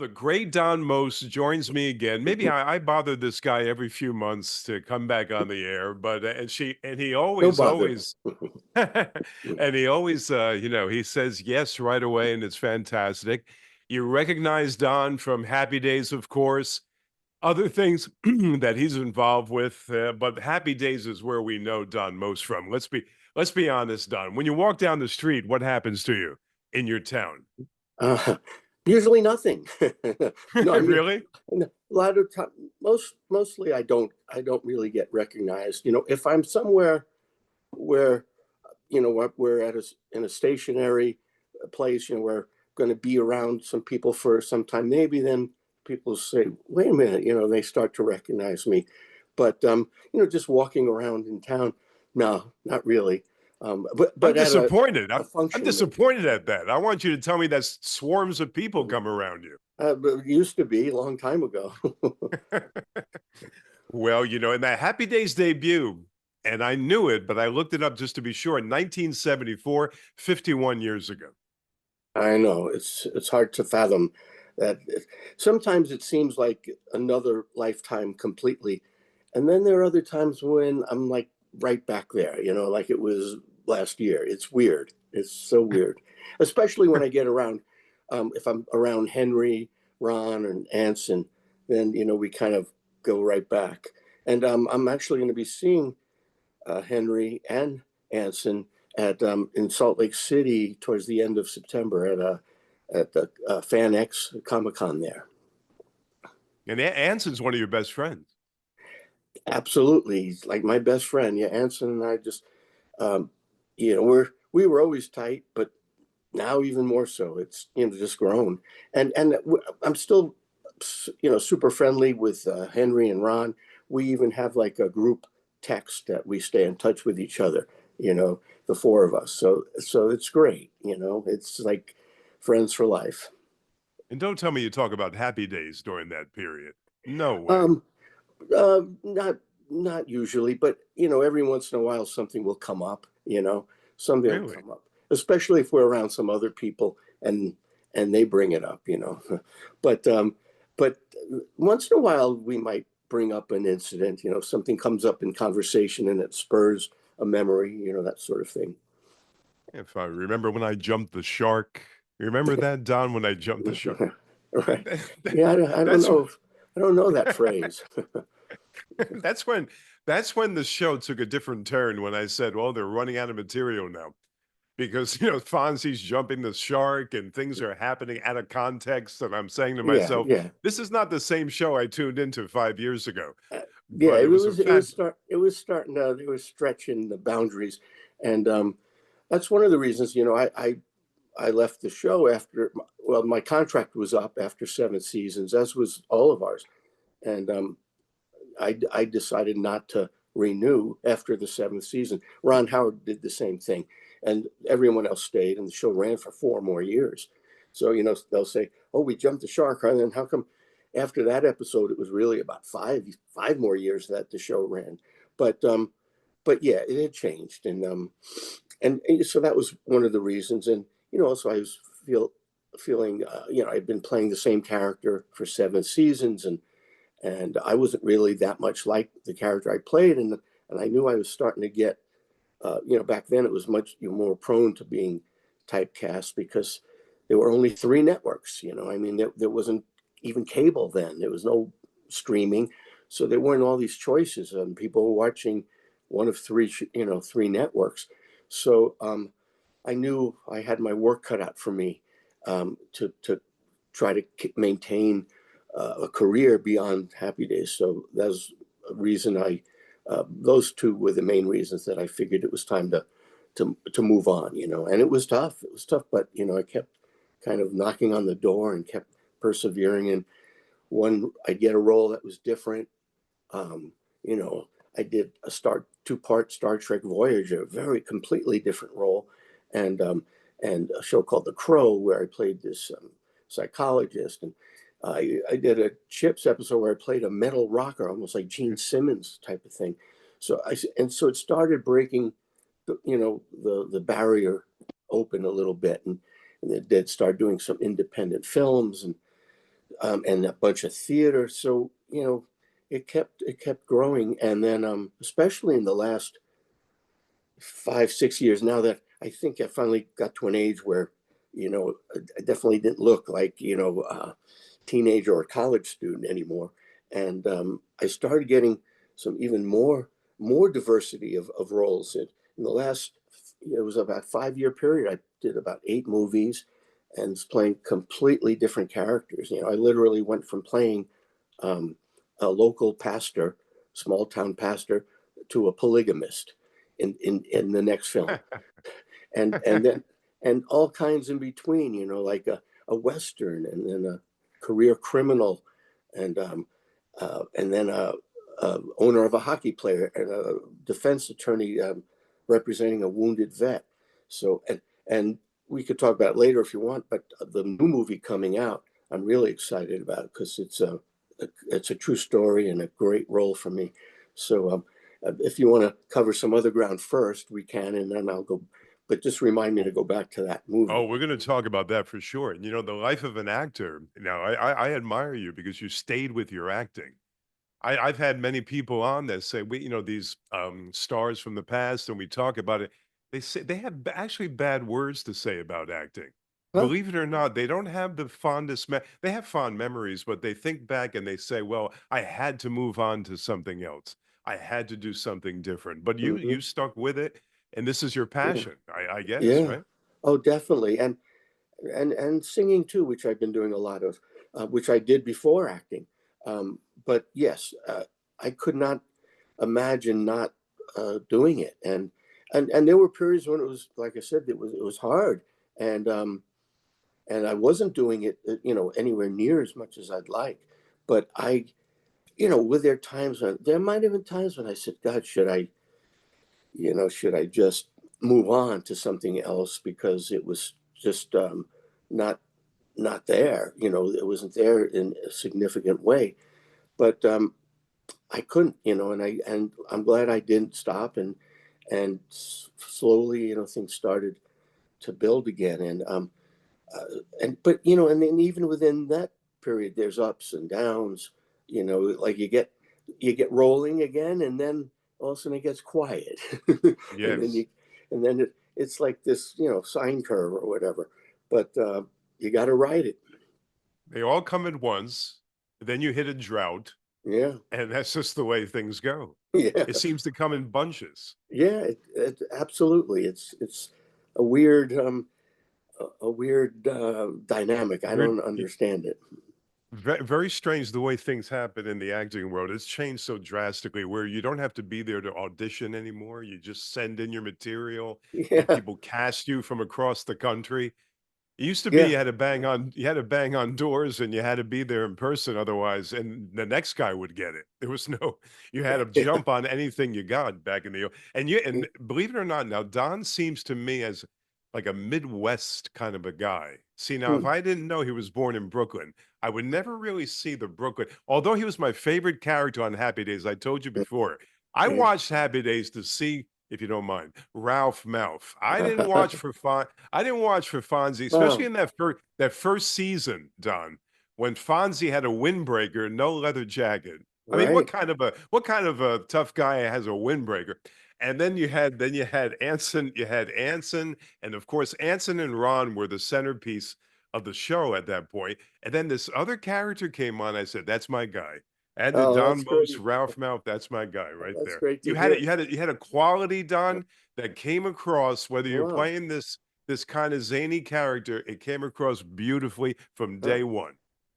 the great Don Most joins me again. Maybe I bother this guy every few months to come back on the air, but and he No always, bother. always, and he always, he says yes right away, and it's fantastic. You recognize Don from Happy Days, of course. Other things that he's involved with, but Happy Days is where we know Don most from. Let's be honest, Don. When you walk down the street, what happens to you in your town? Uh, Usually nothing. No, I mean, Really? a lot of time, mostly I don't really get recognized. If I'm somewhere where we're in a stationary place, we're going to be around some people for some time. Maybe then people say, "Wait a minute," they start to recognize me. But just walking around in town, no, not really. I'm But at disappointed. a I'm function, disappointed at that. I want you to tell me that swarms of people come around you. but it used to be a long time ago. Well, in that Happy Days debut, and I knew it, but I looked it up just to be sure, 1974, 51 years ago. I know it's hard to fathom that. Sometimes it seems like another lifetime completely, and then there are other times when I'm like right back there, like it was last year. It's weird. It's so weird, especially when I get around. If I'm around Henry, Ron, and Anson, then we kind of go right back. And I'm actually going to be seeing Henry and Anson at in Salt Lake City towards the end of September at the FanX Comic Con there. And Anson's one of your best friends. Absolutely, he's like my best friend. Yeah, Anson and I just um, we were always tight, but now even more so. It's just grown, and I'm still super friendly with Henry and Ron. We even have like a group text that we stay in touch with each other. The four of us. So it's great. It's like friends for life. And don't tell me you talk about Happy Days during that period. No way. Um, not usually, but every once in a while something will come up. Something will Really? come up, especially if we're around some other people and they bring it up. But but once in a while we might bring up an incident. Something comes up in conversation and it spurs a memory. That sort of thing. If I remember when I jumped the shark. You remember that, Don, when I jumped the shark? Right? Yeah, I don't That's know. I don't know that phrase. that's when that's when the show took a different turn when I said, "Well, they're running out of material now." Because, Fonzie's jumping the shark and things are happening out of context, and I'm saying to Yeah, myself, yeah. "This is not the same show I tuned into 5 years ago." Uh, yeah, But it was a it was starting to it was stretching the boundaries, and that's one of the reasons I left the show after, well, my contract was up after 7 seasons, as was all of ours, and I decided not to renew after the seventh season. Ron Howard did the same thing, and everyone else stayed, and the show ran for 4 more years. So they'll say, "Oh, we jumped the shark," and then how come after that episode it was really about five more years that the show ran? But but yeah, it had changed, and so that was one of the reasons, and also I was feeling I'd been playing the same character for 7 seasons, and I wasn't really that much like the character I played, and I knew I was starting to get, back then it was much more prone to being typecast because there were only three networks. I mean, there wasn't even cable then. There was no streaming, so there weren't all these choices, and people were watching one of three networks. So I knew I had my work cut out for me to try to maintain a career beyond Happy Days. So that's a reason those two were the main reasons that I figured it was time to move on. And it was tough. It was tough, but I kept kind of knocking on the door and kept persevering. And one, I'd get a role that was different. You know, I did a two-part Star Trek Voyager, a very completely different role, and a show called The Crow where I played this psychologist, and I did a Chips episode where I played a metal rocker, almost like Gene Simmons type of thing. So it started breaking, the barrier open a little bit, and it did start doing some independent films, and and a bunch of theater. So, it kept growing. And then, especially in the last 5, 6 years, now that I think I finally got to an age where, I definitely didn't look like, a teenager or college student anymore. And I started getting some even more diversity of roles. In the last, it was about 5 year period, I did about 8 movies and was playing completely different characters. I literally went from playing um, a local pastor, small town pastor, to a polygamist in the next film, and then and all kinds in between, like a western, and then a career criminal, and and then a owner of a hockey player, and a defense attorney, representing a wounded vet. So, and we could talk about it later if you want, but the new movie coming out, I'm really excited about because it's a true story and a great role for me. So, if you want to cover some other ground first, we can, and then I'll go. But just remind me to Oh, go back to that oh, movie. we're going to talk about that for sure. And the life of an actor. Now, I admire you because you stayed with your acting. I've had many people on that say, these stars from the past, and we talk about it. They say they have actually bad words to say about acting. Huh? Believe it or not, they don't have the fondest. They have fond memories, but they think back and they say, "Well, I had to move on to something else. I had to do something different." But you Hmm. you stuck with it, and this is your Yeah, passion, I guess, yeah. right? Oh, definitely. And singing too, which I've been doing a lot of, which I did before acting. But yes, I could not imagine not doing it. And there were periods when it was, like I said, it was hard, and and I wasn't doing it, anywhere near as much as I'd like. But with there might have been times when I said, God, should I just move on to something else because it was just not not there. It wasn't there in a significant way. But I couldn't, and I'm glad I didn't stop, and slowly, things started to build again. And but and then even within that period, there's ups and downs. Like you get rolling again, and then all of a sudden it gets quiet, and then Yes. it's like this, sine curve or whatever. But you got to ride it. They all come at once. Then you hit a drought, Yeah, and that's just the way things go. yeah, It seems to come in bunches. yeah. Absolutely. It's a weird dynamic. I Weird, don't understand it. very strange the way things happen in the acting world. It's changed so drastically where you don't have to be there to audition anymore. You just send in your material and Yeah, people cast you from across the country. It used to be yeah, you had to bang on doors and you had to be there in person otherwise, and the next guy would get it. There was no you had to yeah. jump on anything you got back in the and believe it or not, now Don seems to me as like a Midwest kind of a guy. See, now if Hmm. I didn't know he was born in Brooklyn, I would never really see the Brooklyn. Although he was my favorite character on Happy Days, I told you before. I Yeah. watched Happy Days to see, if you don't mind, Ralph Mouth. I didn't watch for Fonzie, especially Wow. in that first season, Don, when Fonzie had a windbreaker, no leather jacket. I mean, what Right. kind of a tough guy has a windbreaker? And then you had Anson, and of course Anson and Ron were the centerpiece of the show at that point. And then this other character came on. I said, "That's my guy." And the Oh, Don that's Most great. Ralph Mouth, that's my guy right That's there. great to You had it. hear. You had a quality, Don, that came across whether you're Wow. playing this kind of zany character, it came across beautifully from Huh. day one.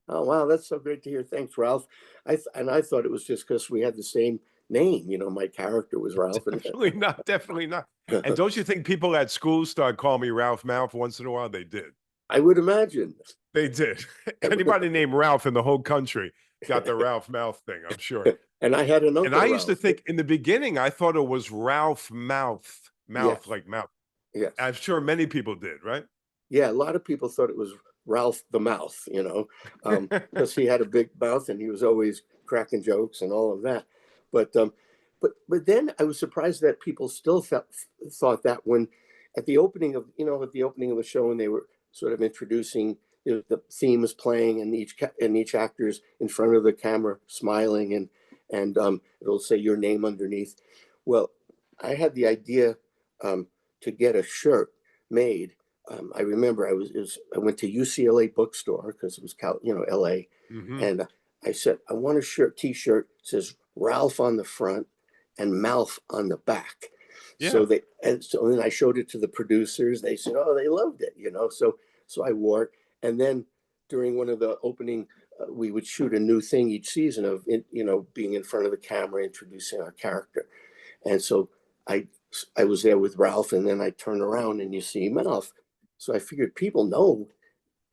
Oh, wow. That's so great to hear. Thanks, Ralph. I thought it was just because we had the same name. My character was Ralph, and Definitely not, definitely not. And don't you think people at school start calling me Ralph Mouth once in a while? They did. I would imagine. They did. Anybody named Ralph in the whole country got the Ralph Mouth thing, I'm sure. And I had an And uncle I used to Ralph. think in the beginning, I thought it was Ralph Mouth, mouth Yes. like mouth. Yes. I'm sure many people did, right? Yeah. A lot of people thought it was Ralph the Mouth, because he had a big mouth and he was always cracking jokes and all of that. But but then I was surprised that people still thought that when at the opening of the show, and they were sort of introducing the theme is playing, and each actor's in front of the camera smiling, and it'll say your name underneath. Well, I had the idea to get a shirt made. I remember I went to UCLA bookstore because it was LA, Hmm. and I said I want a T-shirt says Ralph on the front and Mouth on the back. Yeah. So then I showed it to the producers. They said, "Oh, they loved it." So I wore it, and then during one of the opening, we would shoot a new thing each season of being in front of the camera, introducing our character, and so I I was there with Ralph, and then I turn around and you see Mouth. So I figured people know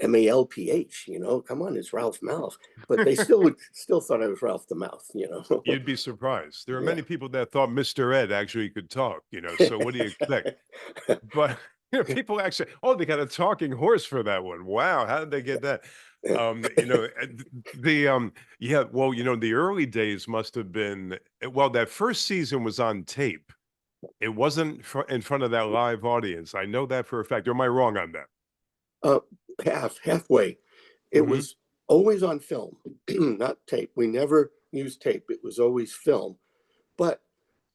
Malph. Come on, it's Ralph Mouth, but they still thought I was Ralph the Mouth. You'd be surprised. There are Yeah. many people that thought Mr. Ed actually could talk, so what do you expect? But people actually, oh, they got a talking horse for that one. Wow, how did they get that? Yeah, well, the early days must have been, well, that first season was on tape. It wasn't in front of that live audience. I know that for a fact. Or am I wrong on that? uh, halfway. It Hmm. was always on film, not tape. We never used tape. It was always film. But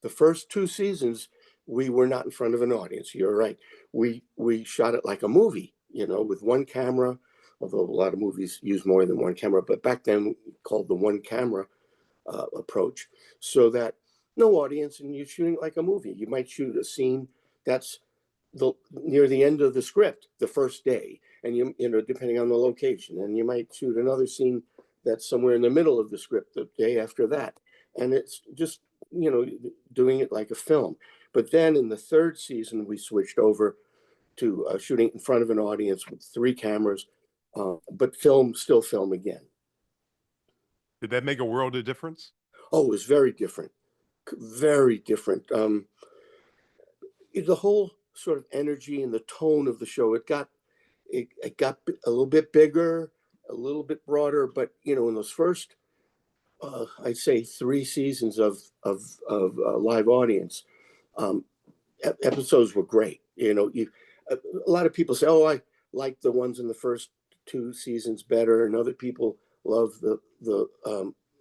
the first two seasons, we were not in front of an audience. You're right. We shot it like a movie, with one camera. Although a lot of movies use more than one camera, but back then called the one camera approach, so that no audience, and you're shooting it like a movie. You might shoot a scene that's near the end of the script the first day, and depending on the location, and you might shoot another scene that's somewhere in the middle of the script the day after that, and it's just doing it like a film. But then in the third season we switched over to shooting in front of an audience with three cameras, but still film again. Did that make a world of difference? Oh, it was very different, very different. The whole sort of energy and the tone of the show, it got a little bit bigger, a little bit broader, but in those first, I'd say 3 seasons of live audience, um, episodes were great. A lot of people say, "Oh, I like the ones in the first 2 seasons better," and other people love the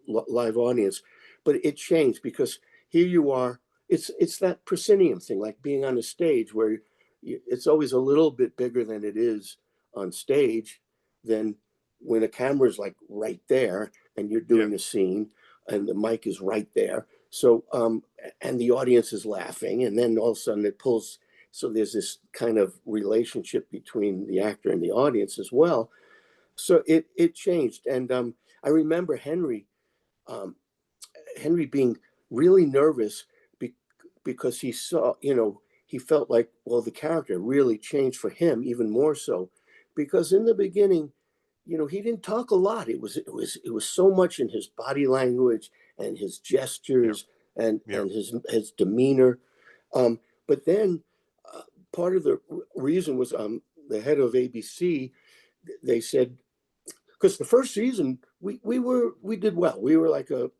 live audience. But it changed because here you are. It's that proscenium thing, like being on a stage where it's always a little bit bigger than it is on stage. Than when a camera is like right there and you're Yeah. doing a scene and the mic is right there. So and the audience is laughing, and then all of a sudden it pulls. So there's this kind of relationship between the actor and the audience as well. So it changed, and I remember um, Henry being really nervous be, because he felt like, well, the character really changed for him even more so, because in the beginning, he didn't talk a lot. It was so much in his body language and his Yeah. gestures Yeah. and his demeanor. Um, but then part of the reason was the head of ABC. They said, because the first season we did well. We were like a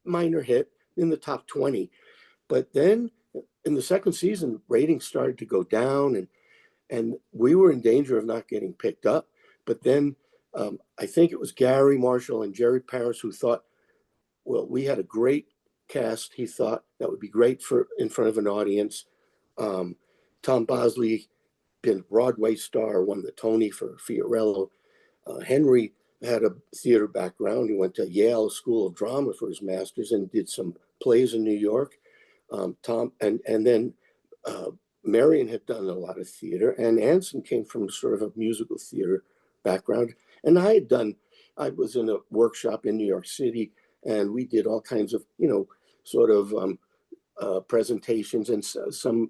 minor hit in the top 20. But then in the second season, ratings started to go down, and we were in danger of not getting picked up. But then I think it was Gary Marshall and Jerry Paris who thought, well, we had a great cast. He thought that would be great for in front of an audience. Um, Tom Bosley, been a Broadway star, won the Tony for Fiorello. Henry had a theater background. He went to Yale School of Drama for his master's and did some plays in New York. Tom and then Marion had done a lot of theater, and Anson came from sort of a musical theater background. And I was in a workshop in New York City, and we did all kinds of, sort of presentations and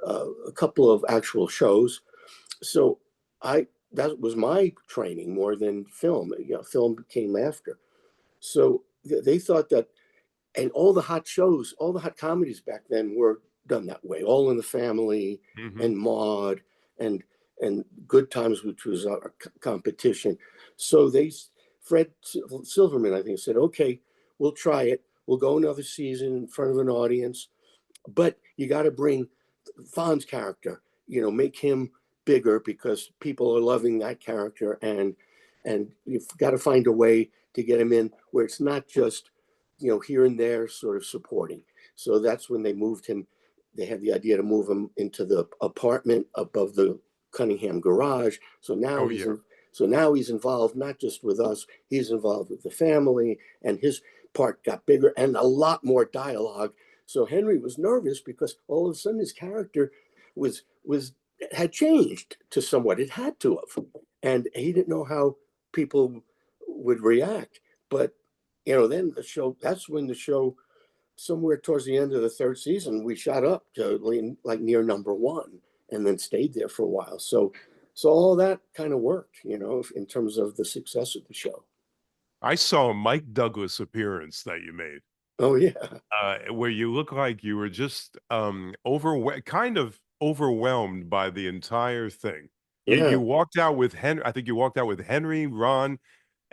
a couple of actual shows. So that was my training more than film. Film came after. So they thought that, and all the hot shows, all the hot comedies back then were done that way. All in the Family Hmm. and Maud and Good Times, which was our competition. So Fred Silverman, I think, said, "Okay, we'll try it. We'll go another season in front of an audience, but you got to bring Fon's character. Make him bigger because people are loving that character, and you've got to find a way to get him in where it's not just, here and there sort of supporting. So that's when they moved him. They had the idea to move him into the apartment above the Cunningham garage. So now Oh he's yeah. in, so now he's involved not just with us, he's involved with the family, and his part got bigger and a lot more dialogue. So Henry was nervous because all of a sudden his character was had changed to somewhat. It had to have, and he didn't know how people would react. But then the show. That's when the show, somewhere towards the end of the third season, we shot up to like near number one, and then stayed there for a while. So all that kind of worked, in terms of the success of the show. I saw a Mike Douglas appearance that you made, Oh yeah, where you look like you were just kind of overwhelmed by the entire thing. You yeah. walked out with Henry. I think you walked out with Henry, Ron,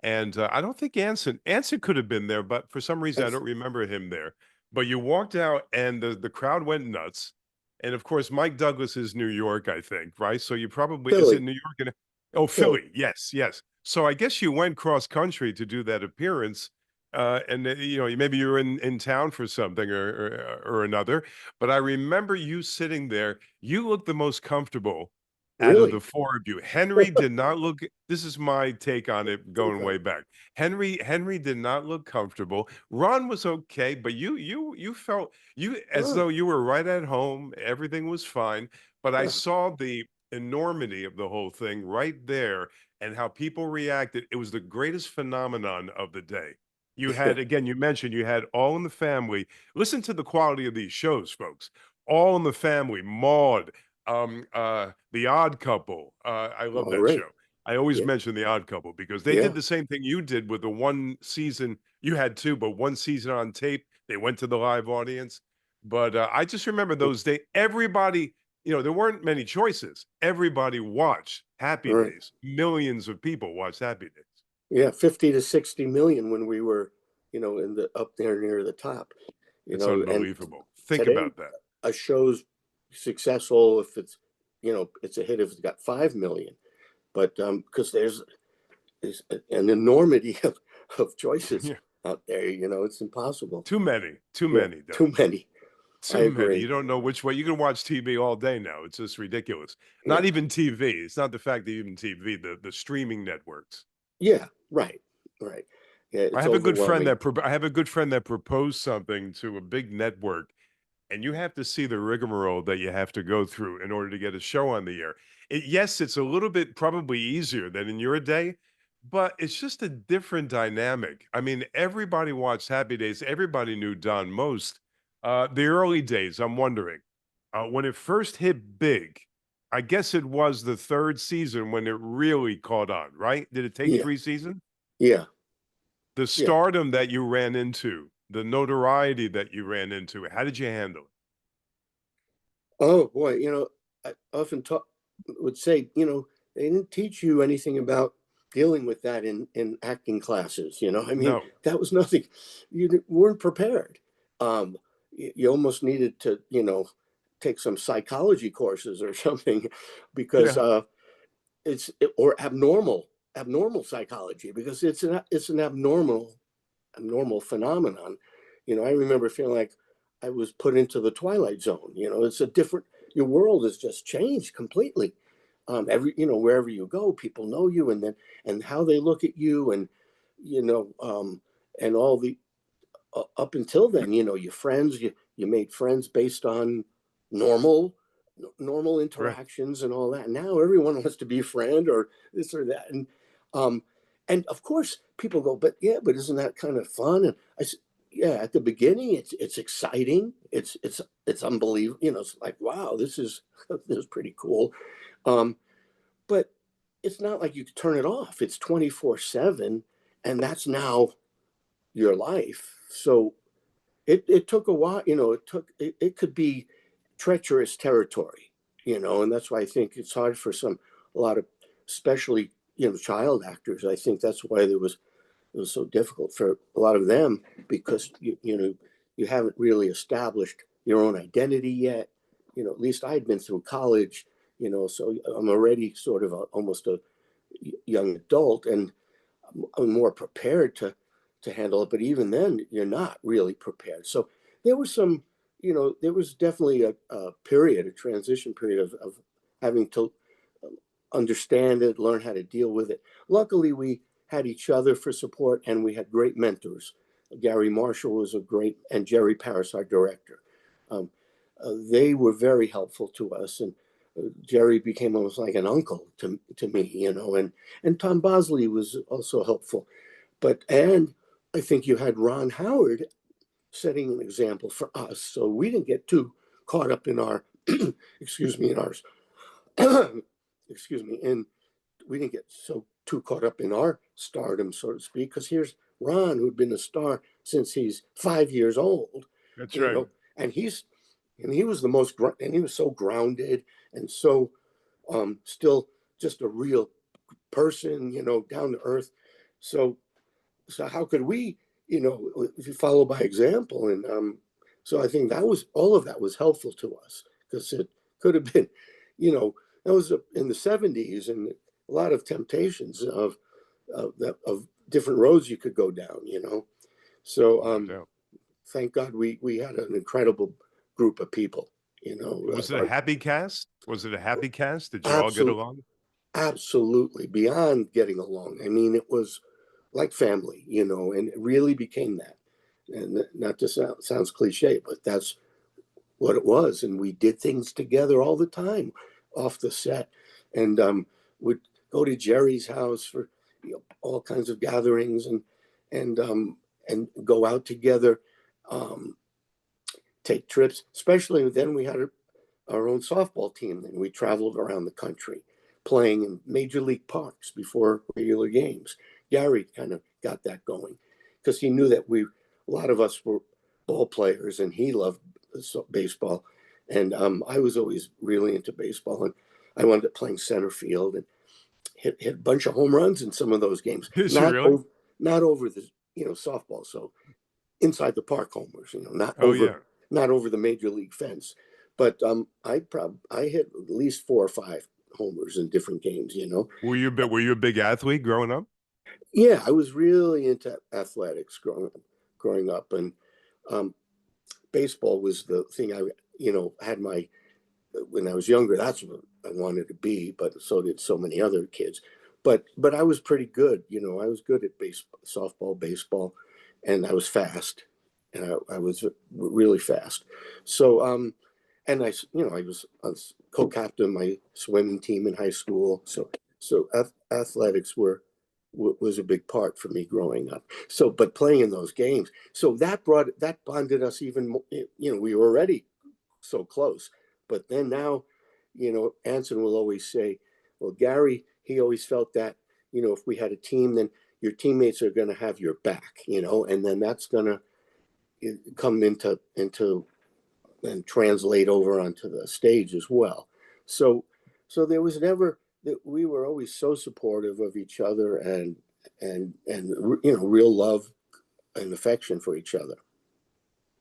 and I don't think Anson. Anson could have been there, but for some reason I That's don't remember him there. But you walked out, and the crowd went nuts. And of course, Mike Douglas is New York, I think, right? So you probably is it Philly, New York? And oh, Philly. Philly, yes, yes. So I guess you went cross country to do that appearance, and maybe you were in town for something or another. But I remember you sitting there. You looked the most comfortable out of the Really? four of you. Henry did not look. This is my take on it, going Okay. way back. Henry did not look comfortable. Ron was okay, but you felt you as Oh, though you were right at home. Everything was fine. But I yeah, saw the enormity of the whole thing right there and how people reacted. It was the greatest phenomenon of the day. You yeah, had, again, you mentioned you had All in the Family. Listen to the quality of these shows, folks. All in the Family, Maude, The Odd Couple. I love all that right. show. I always Yeah, mention The Odd Couple because they did yeah. the same thing you did with the one season. You had two, but one season on tape. They went to the live audience. But I just remember those days. Everybody, there weren't many choices. Everybody watched Happy All right. Days. Millions of people watched Happy Days. Yeah, 50 to 60 million when we were, in the up there near the top, It's and unbelievable. Think today about that. a show's successful if it's a hit if it's got 5 million. But because there's an enormity of choices Yeah. out there, it's impossible. Too many. Too Yeah, many, Don. too many. I Too many. You agree. don't know which way. You can watch TV all day now. It's just ridiculous. Not Yeah. even TV. It's not the fact that even TV, the streaming networks. Yeah, right. Right. Yeah, I it's have a good friend overwhelming. I have a good friend that proposed something to a big network, and you have to see the rigmarole that you have to go through in order to get a show on the air. Yes, it's a little bit probably easier than in your day, but it's just a different dynamic. I mean, everybody watched Happy Days. Everybody knew Don Most. The early days, I'm wondering, when it first hit big, I guess it was the third season when it really caught on, right? Did it take Yeah, three seasons? yeah, The yeah. stardom that you ran into, the notoriety that you ran into, how did you handle it? Oh boy, I often would say, they didn't teach you anything about dealing with that in acting classes. I mean, No. that was nothing. Weren't prepared. You almost needed to, take some psychology courses or something, because Yeah. or abnormal psychology, because it's an abnormal phenomenon. I remember feeling like I was put into the twilight zone. It's a different. Your world has just changed completely. Wherever you go, people know you, and how they look at you, and you know, and all the up until then, your friends, you made friends based on normal normal Right. interactions and all that. Now everyone wants to be a friend or this or that, um, and of course people go, but yeah, but isn't that kind of fun? And yeah, at the beginning it's exciting, it's unbelievable. It's like, wow, this is this is pretty cool. Um, but it's not like you can turn it off. It's 24/7, and that's now your life. So it took a while. It could be treacherous territory. And that's why I think it's hard for a lot of, especially child actors. I think that's why it was so difficult for a lot of them, because you haven't really established your own identity yet. At least I had been through college, So I'm already sort of almost a young adult, and I'm more prepared to handle it. But even then, you're not really prepared. So there was some, there was definitely a period, a transition period of having to understand it, learn how to deal with it. Luckily, we had each other for support, and we had great mentors. Gary Marshall was a great, and Jerry Paris, our director. Um, they were very helpful to us, and Jerry became almost like an uncle to me, and Tom Bosley was also helpful. And I think you had Ron Howard setting an example for us, so we didn't get too caught up in our, excuse me, in ours, excuse me, and we didn't get so too caught up in our stardom, so to speak, because here's Ron, who'd been a star since he's 5 years old, That's you right. know, and he was the most, and he was so grounded and so still just a real person, down to earth. So, so how could we, if you follow by example? And so I think that was all of that was helpful to us because it could have been, that was in the 70s and a lot of temptations of different roads you could go down, So No doubt. thank God we had an incredible group of people, Was it a happy cast? Was it a happy cast? Did you all get absolutely, along? absolutely beyond getting along. I mean, it was like family, and it really became that. And not to sounds cliche, but that's what it was. And we did things together all the time off the set, and would go to Jerry's house for all kinds of gatherings and and go out together, um, take trips. Especially then we had our own softball team, and we traveled around the country playing in major league parks before regular games. Gary kind of got that going because he knew that a lot of us were ball players, and he loved baseball, and I was always really into baseball, and I wound up playing center field and hit a bunch of home runs in some of those games. Did you really? Not over the softball, so inside the park homers, Oh yeah. not over the major league fence. But I hit at least 4 or 5 homers in different games. Were you a big athlete growing up? Yeah, I was really into athletics growing up, and um, baseball was the thing I had my when I was younger. That's what I wanted to be, but so did so many other kids. But I was pretty good. I was good at softball, baseball, and I was fast, and I was really fast. So and I was co-captain of my swimming team in high school. So athletics was a big part for me growing up. So, but playing in those games, so that bonded us even more. We were already so close, but then now, Anson will always say, "Well, Gary, he always felt that if we had a team, then your teammates are going to have your back, and then that's going to come into and translate over onto the stage as well." So, so there was never that we were always so supportive of each other and real love and affection for each other.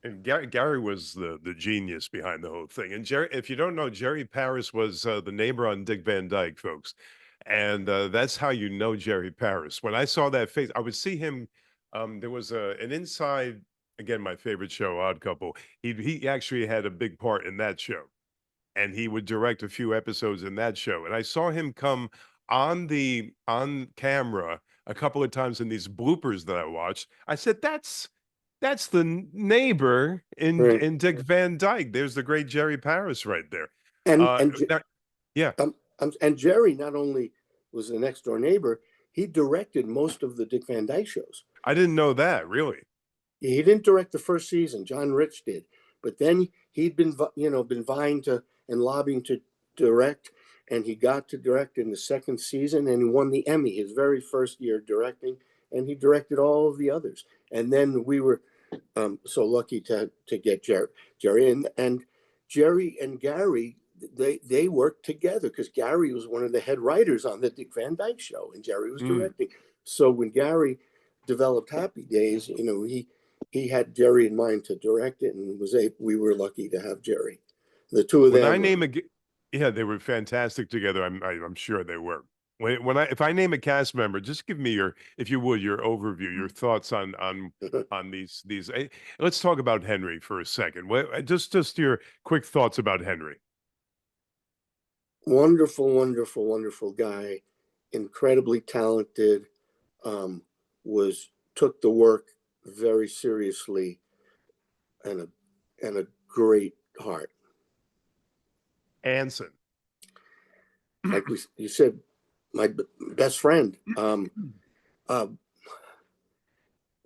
And Gary was the genius behind the whole thing. And Jerry, if you don't know, Jerry Paris was the neighbor on Dick Van Dyke, folks, and that's how you know Jerry Paris. When I saw that face, I would see him. There was an inside. Again, my favorite show, Odd Couple. He actually had a big part in that show, and he would direct a few episodes in that show. And I saw him come on camera a couple of times in these bloopers that I watched. I said, that's the neighbor Right. in Dick Van Dyke. There's the great Jerry Paris right there. And Uh, and now, yeah, and Jerry not only was the next door neighbor, he directed most of the Dick Van Dyke shows. I didn't know that really. He didn't direct the first season. John Rich did, but then he'd been vying to and lobbying to direct, and he got to direct in the second season, and he won the Emmy his very first year directing, and he directed all of the others. And then we were so lucky to get Jerry and Jerry and Gary. They worked together because Gary was one of the head writers on the Dick Van Dyke Show, and Jerry was Mm. directing. So when Gary developed Happy Days, he had Jerry in mind to direct it, and we were lucky to have Jerry. The two of When I them. name Yeah, they were fantastic together. I'm sure they were. If I name a cast member, just give me your, if you would, your overview, your thoughts on these. Let's talk about Henry for a second. Just your quick thoughts about Henry. Wonderful, wonderful, wonderful guy, incredibly talented. Um, was took the work very seriously, and a great heart. Anson. Like you said, my best friend. Uh,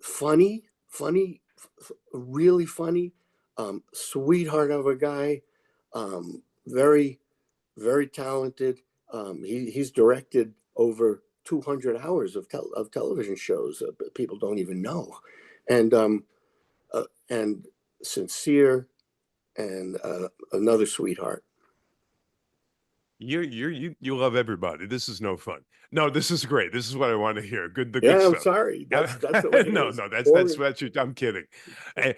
funny, really funny. Sweetheart of a guy. Very, very talented. He's directed over 200 hours of television shows. People don't even know, and and sincere, and another sweetheart. You love everybody. This is no fun. No, this is great. This is what I want to hear. The good Yeah, I'm stuff. sorry. That's the way it No, is. no, Or I'm kidding. Eh,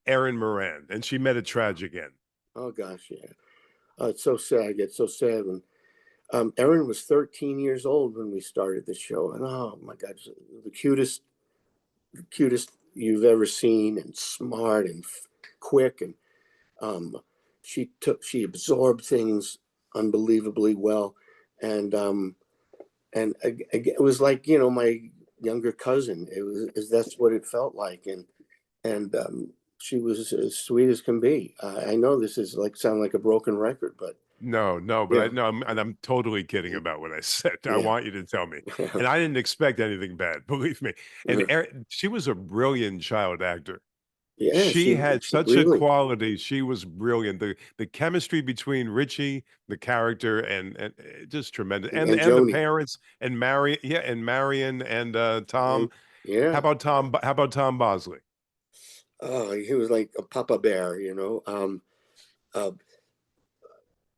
Erin Moran, and she met a tragic end. oh gosh, yeah. It's so sad. I get so sad when Erin was 13 years old when we started the show, and oh my God, the cutest you've ever seen, and smart and quick, and um, she absorbed things unbelievably well, and it was like, my younger cousin. That's what it felt like, and she was as sweet as can be. I know this is like sound like a broken record, but No, no, but I yeah, no, I'm totally kidding about what I said. I yeah, want you to tell me. And I didn't expect anything bad, believe me. And Erin, she was a brilliant child actor. yeah. She She had she such a really quality. She was brilliant. The chemistry between Richie, the character, and just tremendous. and And the Joni, parents and Marion and Tom. and yeah. How about Tom Bosley? Oh, he was like a Papa Bear, you know. Uh,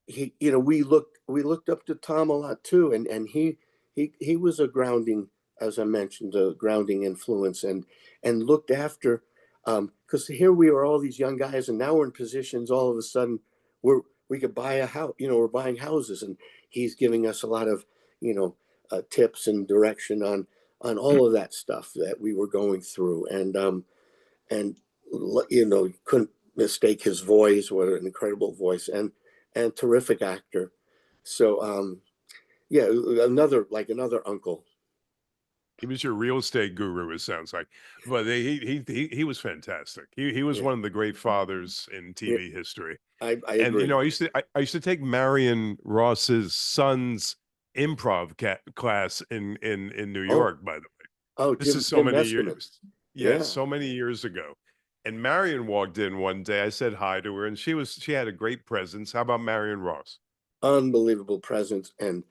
we looked up to Tom a lot too, and he was a grounding, as I mentioned, a grounding influence, and looked after, because here we are, all these young guys, and now we're in positions, all of a sudden we could buy a house, we're buying houses, and he's giving us a lot of, you know tips and direction on all of that stuff that we were going through, and you couldn't mistake his voice. What an incredible voice, and terrific actor. So yeah, another uncle. He was your real estate guru, it sounds like. But he was fantastic. He was Yeah, one of the great fathers in yeah, TV history. I And agree. I used to take Marion Ross's son's improv class in New Oh, York, by the way. oh, This is so Jim many Mesterman. years. Yes, Yeah, so many years ago. And Marion walked in one day. I said hi to her, and she had a great presence. How about Marion Ross? unbelievable presence, and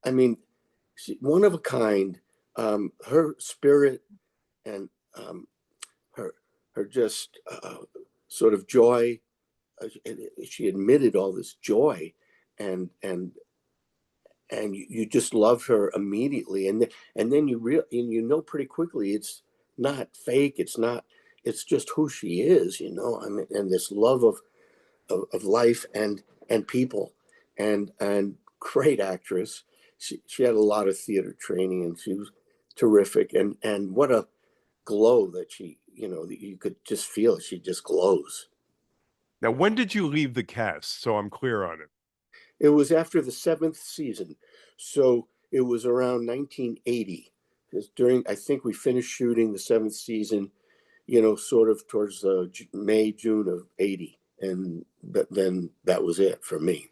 I mean, one of a kind. Her spirit, and her her just sort of joy. She admitted all this joy, and you just love her immediately, and then and pretty quickly it's not fake, it's just who she is, I mean, and this love of life and people, and great actress. She had a lot of theater training, and she was terrific, and what a glow that that you could just feel. She just glows. Now, when did you leave the cast? So I'm clear on it. It was after the seventh season, so it was around 1980. Because I think we finished shooting the seventh season, sort of towards May, June of '80, and then that was it for me.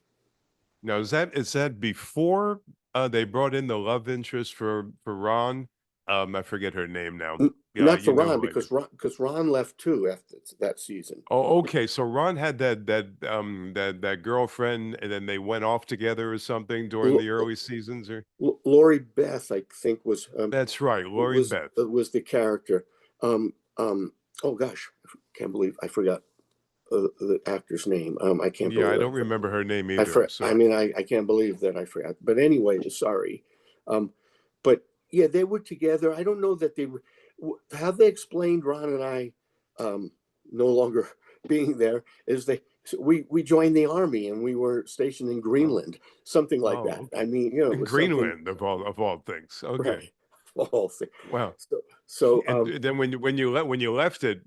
Now, is that before they brought in the love interest for Ron? I forget her name now. Yeah, Not for you know Ron, who I mean. because Ron left too after that season. Oh, okay. So Ron had that girlfriend, and then they went off together or something during the early seasons, or Lori Beth, I think, that's right, Lori was Beth. was the character. Um, oh gosh, I can't believe I forgot the actor's name. I can't Yeah, I believe don't it. remember her name either. I'm I sorry. mean, I can't believe that I forgot. But anyway, sorry. Um, but yeah, they were together. I don't know that they were. How they explained Ron and I, um, no longer being there, is So we joined the army and we were stationed in Oh, Greenland, something like oh, that. I okay. mean, it In was something Greenland, of all things. Okay. right. Whole thing. Wow. So, so And then when you left it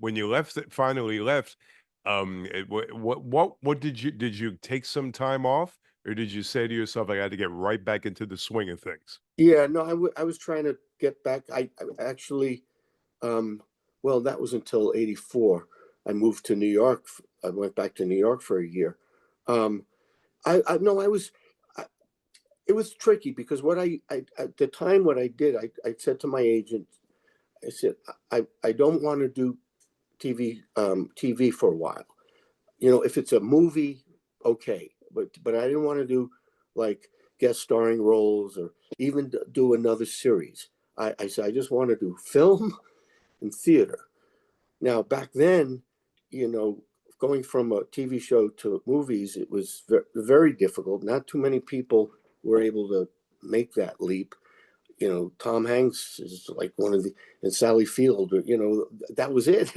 finally left, what did you take some time off, or did you say to yourself, I got to get right back into the swing of things? yeah, no, I was trying to get back. I actually, um, well, that was until '84. I moved to New York. I went back to New York for a year. Um, I no, I was. It was tricky because I at the time what I did, I said to my agent, I said, I don't want to do TV for a while. You know, if it's a movie, okay, but I didn't want to do like guest starring roles or even do another series. I said I just want to do film and theater. Now back then, you know, going from a TV show to movies, it was very difficult. Not too many people were able to make that leap. You know, Tom Hanks is like one of the, and Sally Field, you know, that was it.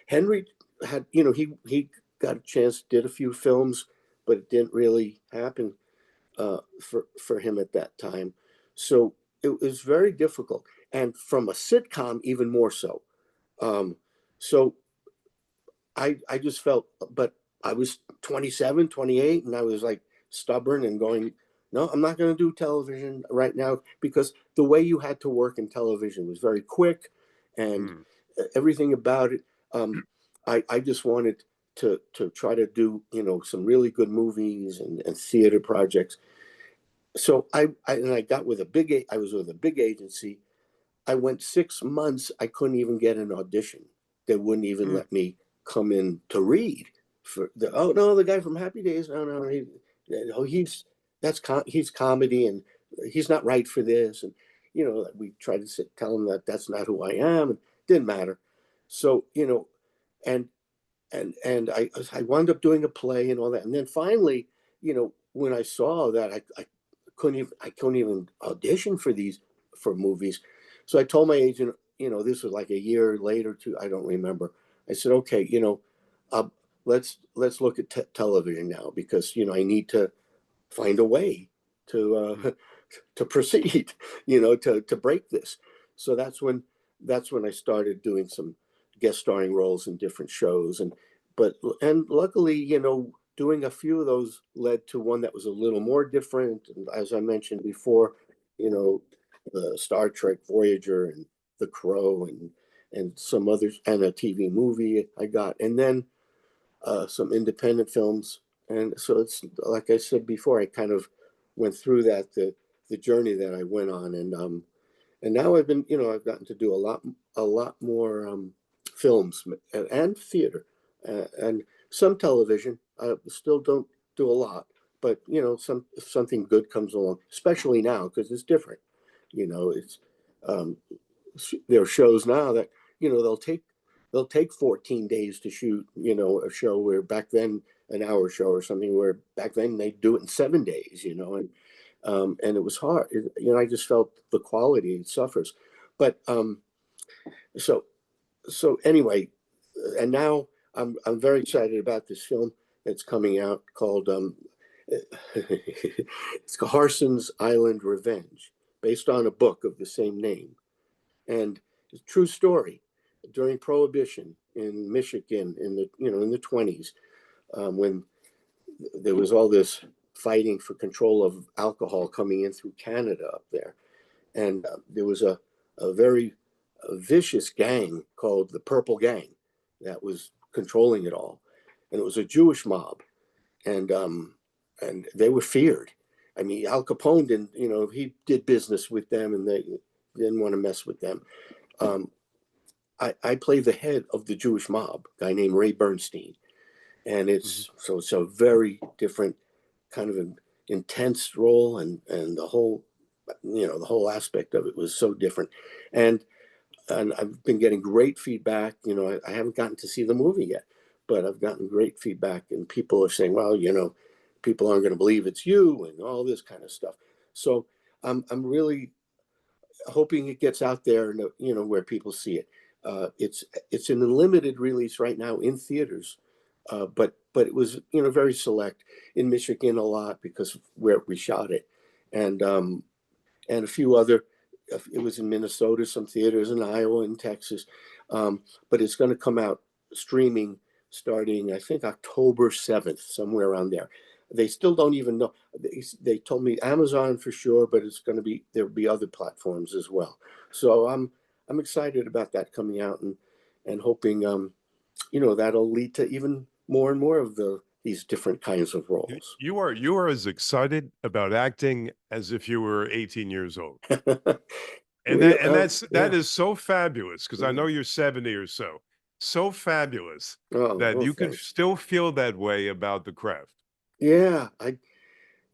Henry had, you know, he got a chance, did a few films, but it didn't really happen for him at that time. So it was very difficult, and from a sitcom, even more so. Um, so I just felt, but I was 27, 28, and I was like stubborn and going, no, I'm not going to do television right now because the way you had to work in television was very quick and Mm, everything about it. I just wanted to try to do, you know, some really good movies and theater projects. So I got with a I was with a big agency. I went 6 months. I couldn't even get an audition. They wouldn't even mm, let me come in to read. For the oh no, the guy from Happy Days. No, no, oh, he's comedy and he's not right for this. And you know, we tried to tell him that that's not who I am. And it didn't matter. So you know, and and I wound up doing a play and all that. And then finally, you know, when I saw that I couldn't even audition for these for movies. So I told my agent, you know, this was like a year later too, I don't remember. I said, okay, you know, uh, let's look at television now because you know I need to find a way to mm, to proceed, you know, to break this. So that's when I started doing some guest starring roles in different shows, and luckily, you know, doing a few of those led to one that was a little more different. And as I mentioned before, you know, the Star Trek Voyager and The Crow and some others and a TV movie I got, and then some independent films. And so it's like I said before, I kind of went through that the journey that I went on, and now I've been, you know, I've gotten to do a lot more films and theater and some television. I still don't do a lot, but you know, if something good comes along, especially now because it's different. You know, it's um, there are shows now that you know they'll take 14 days to shoot, you know, a show where back then an hour show or something where back then they do it in 7 days, you know, and it was hard. You know, I just felt the quality suffers. But so so anyway, and now I'm very excited about this film that's coming out called it's Harson's Island Revenge, based on a book of the same name, and it's a true story. During Prohibition in Michigan in the you know in the 20s, when there was all this fighting for control of alcohol coming in through Canada up there, and there was a very vicious gang called the Purple Gang that was controlling it all, and it was a Jewish mob, and they were feared. I mean, Al Capone didn't, you know, he did business with them, and they didn't want to mess with them. Um, I play the head of the Jewish mob, a guy named Ray Bernstein, and mhm. it's a very different kind of an intense role, and the whole you know the whole aspect of it was so different, and I've been getting great feedback. You know, I haven't gotten to see the movie yet, but I've gotten great feedback, and people are saying, well, you know, people aren't going to believe it's you, and all this kind of stuff. So I'm really hoping it gets out there, and you know, where people see it. It's in a limited release right now in theaters, but it was, you know, very select in Michigan a lot because of where we shot it, and and a few other. It was in Minnesota, some theaters in Iowa and Texas, but it's going to come out streaming starting, I think, October 7th, somewhere around there. They still don't even know. They told me Amazon for sure, but it's going to be there'll be other platforms as well. So I'm excited about that coming out, and hoping you know, that'll lead to even more and more of these different kinds of roles. You are as excited about acting as if you were 18 years old. And We, that yeah. is so fabulous because I Mhm. know you're 70 or so. So fabulous Oh, that well, you can thanks. still feel that way about the craft. Yeah,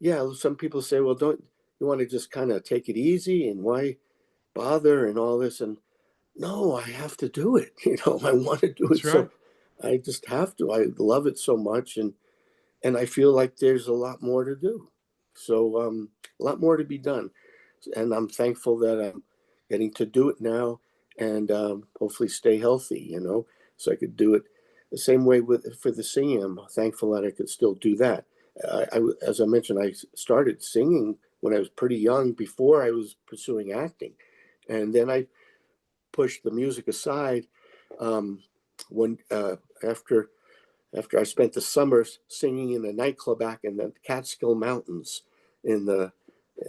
yeah, some people say, well, don't you want to just kind of take it easy and why bother and all this? And no, I have to do it. You know, I want to do That's it. right. So I just have to. I love it so much. And I feel like there's a lot more to do. So a lot more to be done. And I'm thankful that I'm getting to do it now and hopefully stay healthy, you know, so I could do it the same way with for the singing. I'm thankful that I could still do that. As I mentioned, I started singing when I was pretty young before I was pursuing acting. And then I pushed the music aside um, when after I spent the summers singing in a nightclub back in the Catskill Mountains in the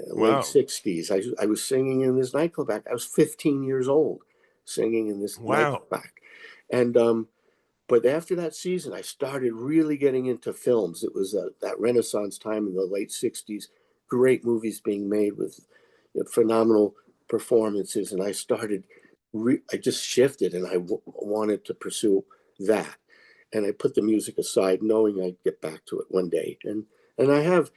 late Wow. 60s. I was singing in this nightclub back. I was 15 years old singing in this Wow. nightclub back. And but after that season, I started really getting into films. It was that Renaissance time in the late 60s, great movies being made with phenomenal performances. And I just shifted and wanted to pursue that. And I put the music aside, knowing I'd get back to it one day. And I've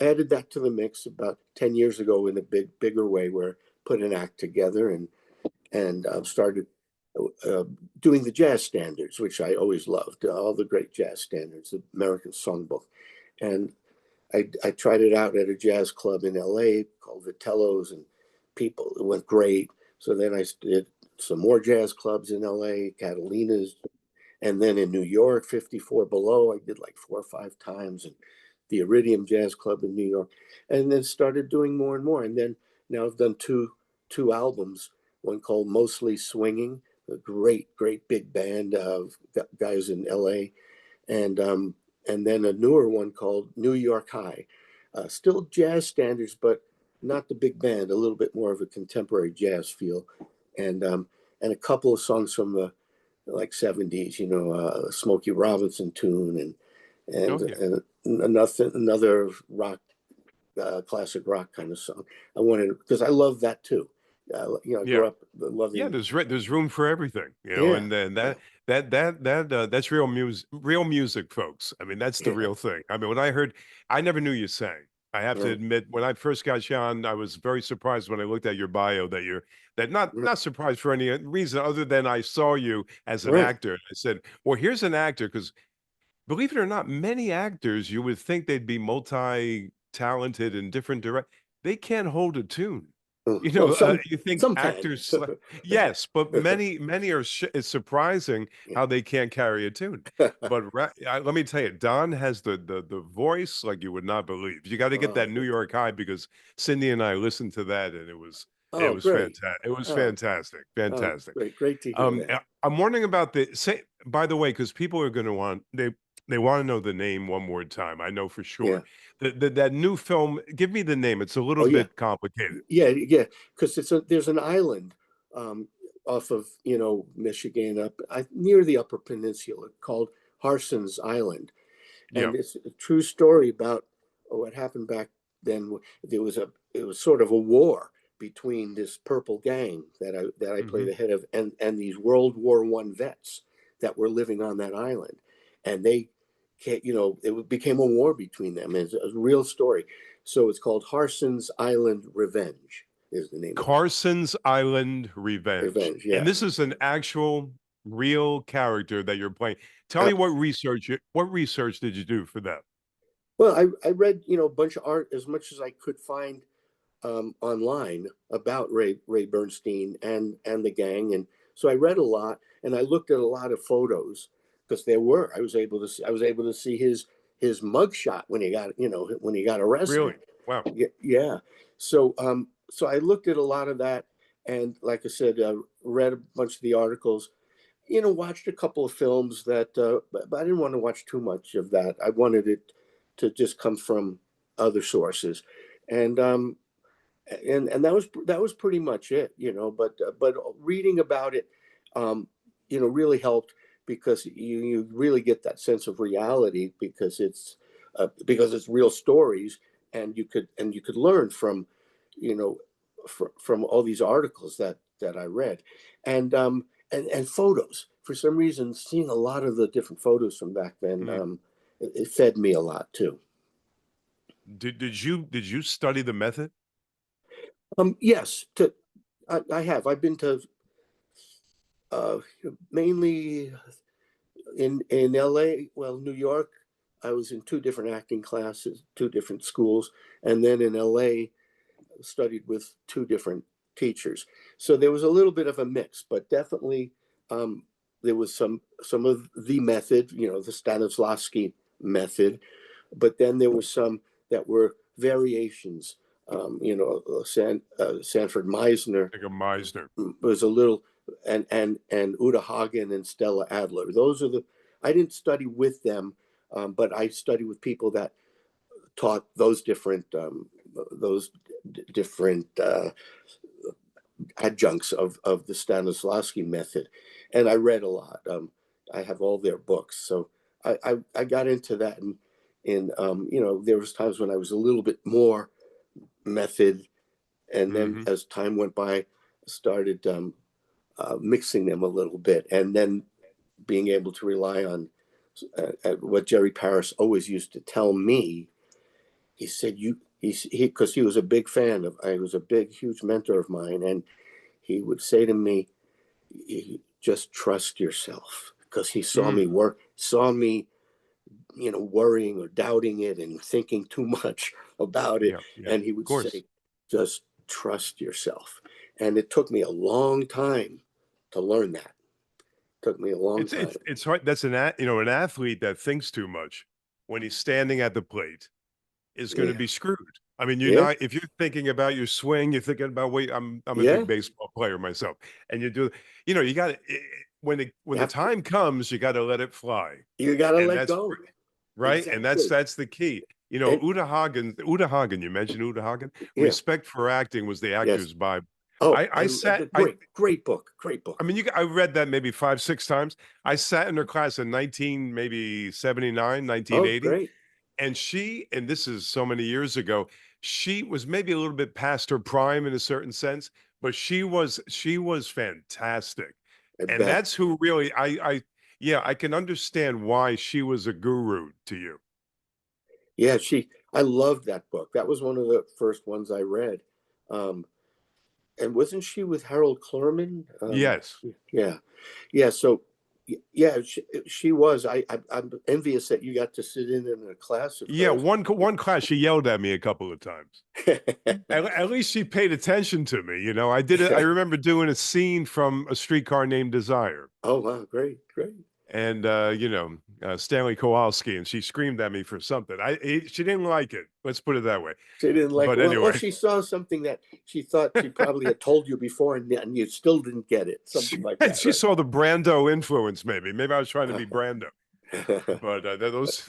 added that to the mix about 10 years ago in a bigger way, where I put an act together and started uh, doing the jazz standards, which I always loved, all the great jazz standards, the American Songbook. And I tried it out at a jazz club in LA called Vitello's, and it went great. So then I did some more jazz clubs in LA, Catalina's, and then in New York, 54 Below, I did like 4 or 5 times, and the Iridium Jazz Club in New York, and then started doing more and more. And then now I've done two albums, one called Mostly Swinging, a great big band of guys in LA, and then a newer one called New York High, still jazz standards, but not the big band, a little bit more of a contemporary jazz feel, and um, and a couple of songs from the like 70s, you know, Smokey Robinson tune, Oh yeah. and another rock, classic rock kind of song. I wanted because I love that too. You know, I Yeah. grew up Yeah, loving. there's room for everything, you know, Yeah, and then yeah, that's real music, folks. I mean, that's the yeah, real thing. I mean, when I heard, I never knew you sang. I have to right, admit, when I first got you on, I was very surprised when I looked at your bio that you're that not surprised for any reason other than I saw you as an right. actor. I said, well, here's an actor because believe it or not, many actors you would think they'd be multi-talented in different direct. They can't hold a tune. You Well, know, you think some can. actors yes, but many are it's surprising how they can't carry a tune. But let me tell you, Don has the voice like you would not believe. You got to get that Oh, New York High because Cindy and I listened to that and it oh, was great. fantastic. It was Oh, fantastic, oh, fantastic. great to hear that. I'm wondering about the say. By the way, because people are going to want they want to know the name one more time. I know for Yeah. sure. That new film. Give me the name. It's a little Oh, yeah. bit complicated. Yeah, because there's an island um, off of, you know, Michigan up near the Upper Peninsula called Harson's Island, Yeah. and it's a true story about what happened back then. It was sort of a war between this purple gang that I play Hmm. the head of, and these World War I vets that were living on that island, and they can't, you know, it became a war between them. It's a real story. So it's called Harson's Island Revenge is the name of it. Carson's Island Revenge. Revenge, And yeah. this is an actual real character that you're playing. Tell me what research did you do for that? Well, I read, you know, a bunch of art as much as I could find online about Ray Bernstein and the gang, and so I read a lot and I looked at a lot of photos because there were. I was able to see his mugshot when he got, when he got arrested. Really? Wow. Yeah, yeah. So I looked at a lot of that, and like I said, read a bunch of the articles. Watched a couple of films that, but I didn't want to watch too much of that. I wanted it to just come from other sources, and that was pretty much it, but reading about it, um, really helped because you really get that sense of reality because it's real stories, and you could learn from, you know, from all these articles that I read, and photos. For some reason, seeing a lot of the different photos from back then, Mm. it fed me a lot too. Did you study the method? Yes, I have. I've been to uh, mainly in LA, well, New York. I was in two different acting classes, two different schools, and then in LA, studied with two different teachers. So there was a little bit of a mix, but definitely um, there was some of the method, the Stanislavski method, but then there were some that were variations. Sanford Meisner Like a Meisner. was a little, and Uta Hagen and Stella Adler. Those are the. I didn't study with them, but I studied with people that taught those different adjuncts of the Stanislavski method, and I read a lot. I have all their books, so I got into that, and there was times when I was a little bit more method, and then Hmm. as time went by, I started mixing them a little bit, and then being able to rely on what Jerry Paris always used to tell me. He said, because he was a big fan of, I was a big, huge mentor of mine, and he would say to me, just trust yourself, because he Mm. saw me, worrying or doubting it and thinking too much about it. Yeah, yeah, And he of would course. say, just trust yourself. And it took me a long time to learn that. It took me a long It's time. it's it's hard. That's an athlete that thinks too much when he's standing at the plate is going to Yeah. be screwed. I mean, you're Yeah. not if you're thinking about your swing, you're thinking about wait. I'm a Yeah. big baseball player myself, and you do. You got to when You the have to, time comes, you got to let it fly, you got to and let that's go. right, and that's Exactly. that's the key. And Uta Hagen. You mentioned Uta Hagen. yeah. Respect for acting was the Yes. actor's Bible. Oh, I sat. great book. Great I book. mean, I read that maybe 5, 6 times. I sat in her class in 19, maybe 79, nineteen Oh, eighty, great. and this is so many years ago, she was maybe a little bit past her prime in a certain sense, but she was fantastic. I And bet. that's who really yeah, I can understand why she was a guru to you. Yeah, I loved that book. That was one of the first ones I read. Um, and wasn't she with Harold Clurman? Yes. Yeah, yeah. So, yeah, she was. I'm envious that you got to sit in a class of Yeah, hers. one class, she yelled at me a couple of times. At least she paid attention to me, I did it. I remember doing a scene from A Streetcar Named Desire, Oh, wow, great, great. and Stanley Kowalski, and she screamed at me for something. She didn't like it. Let's put it that way. She didn't like it. But Well, anyway, she saw something that she thought she probably had told you before, and you still didn't get it. Something like that, she saw the Brando influence. Maybe I was trying to be right? Brando. But Yeah,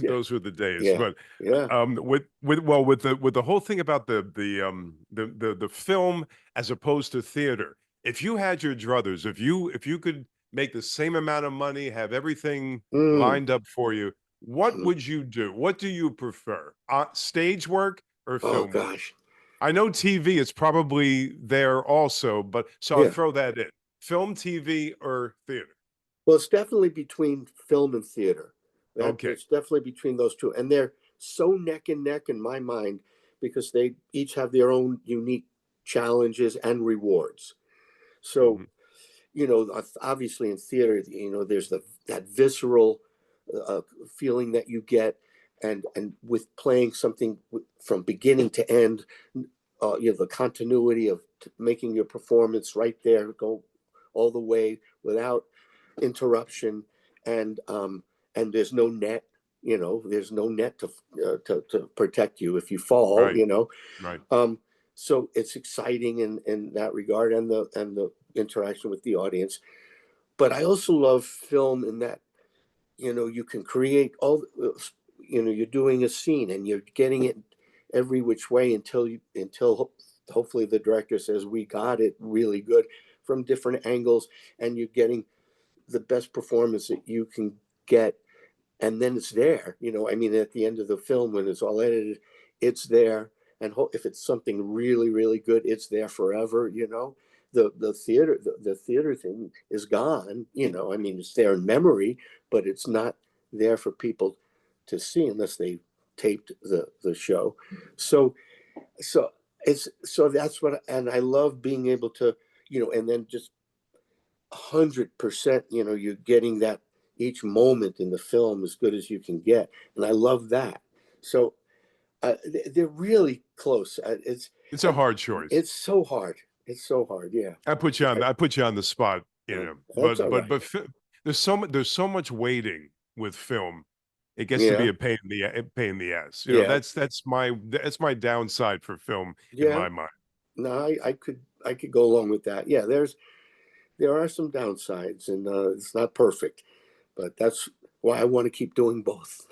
those were the days. yeah, But yeah. with the whole thing about the film as opposed to theater, if you had your druthers, if you could make the same amount of money, have everything Mm. lined up for you, what would you do? What do you prefer? Stage work or Oh film work? gosh. I know TV is probably there also, but so I'll Yeah. throw that in. Film, TV, or theater? Well, it's definitely between film and theater. That Okay. it's definitely between those two, and they're so neck and neck in my mind because they each have their own unique challenges and rewards. So, Mhm. obviously in theater, there's that visceral uh, feeling that you get, and with playing something from beginning to end, the continuity of making your performance right there go all the way without interruption, and and there's no net. There's no net to protect you if you fall. Right. Right. Um, so it's exciting in that regard, and the interaction with the audience. But I also love film in that you can create you're doing a scene and you're getting it every which way until hopefully the director says we got it really good from different angles, and you're getting the best performance that you can get, and then it's there. I mean, at the end of the film when it's all edited, it's there. And if it's something really really good, it's there forever. The theater thing is gone. I mean, it's there in memory, but it's not there for people to see unless they taped the show. So so it's so that's what, and I love being able to, and then just 100%, you're getting that each moment in the film as good as you can get, and I love that. So they're really close. It's a And hard choice. it's so hard. It's so hard. Yeah. I put you on the spot, That's all right. there's so much waiting with film. It gets to be Yeah. a pain in the ass. Yeah. That's my downside for film in Yeah. my mind. No, I could go along with that. Yeah. There are some downsides, and it's not perfect, but that's why I want to keep doing both.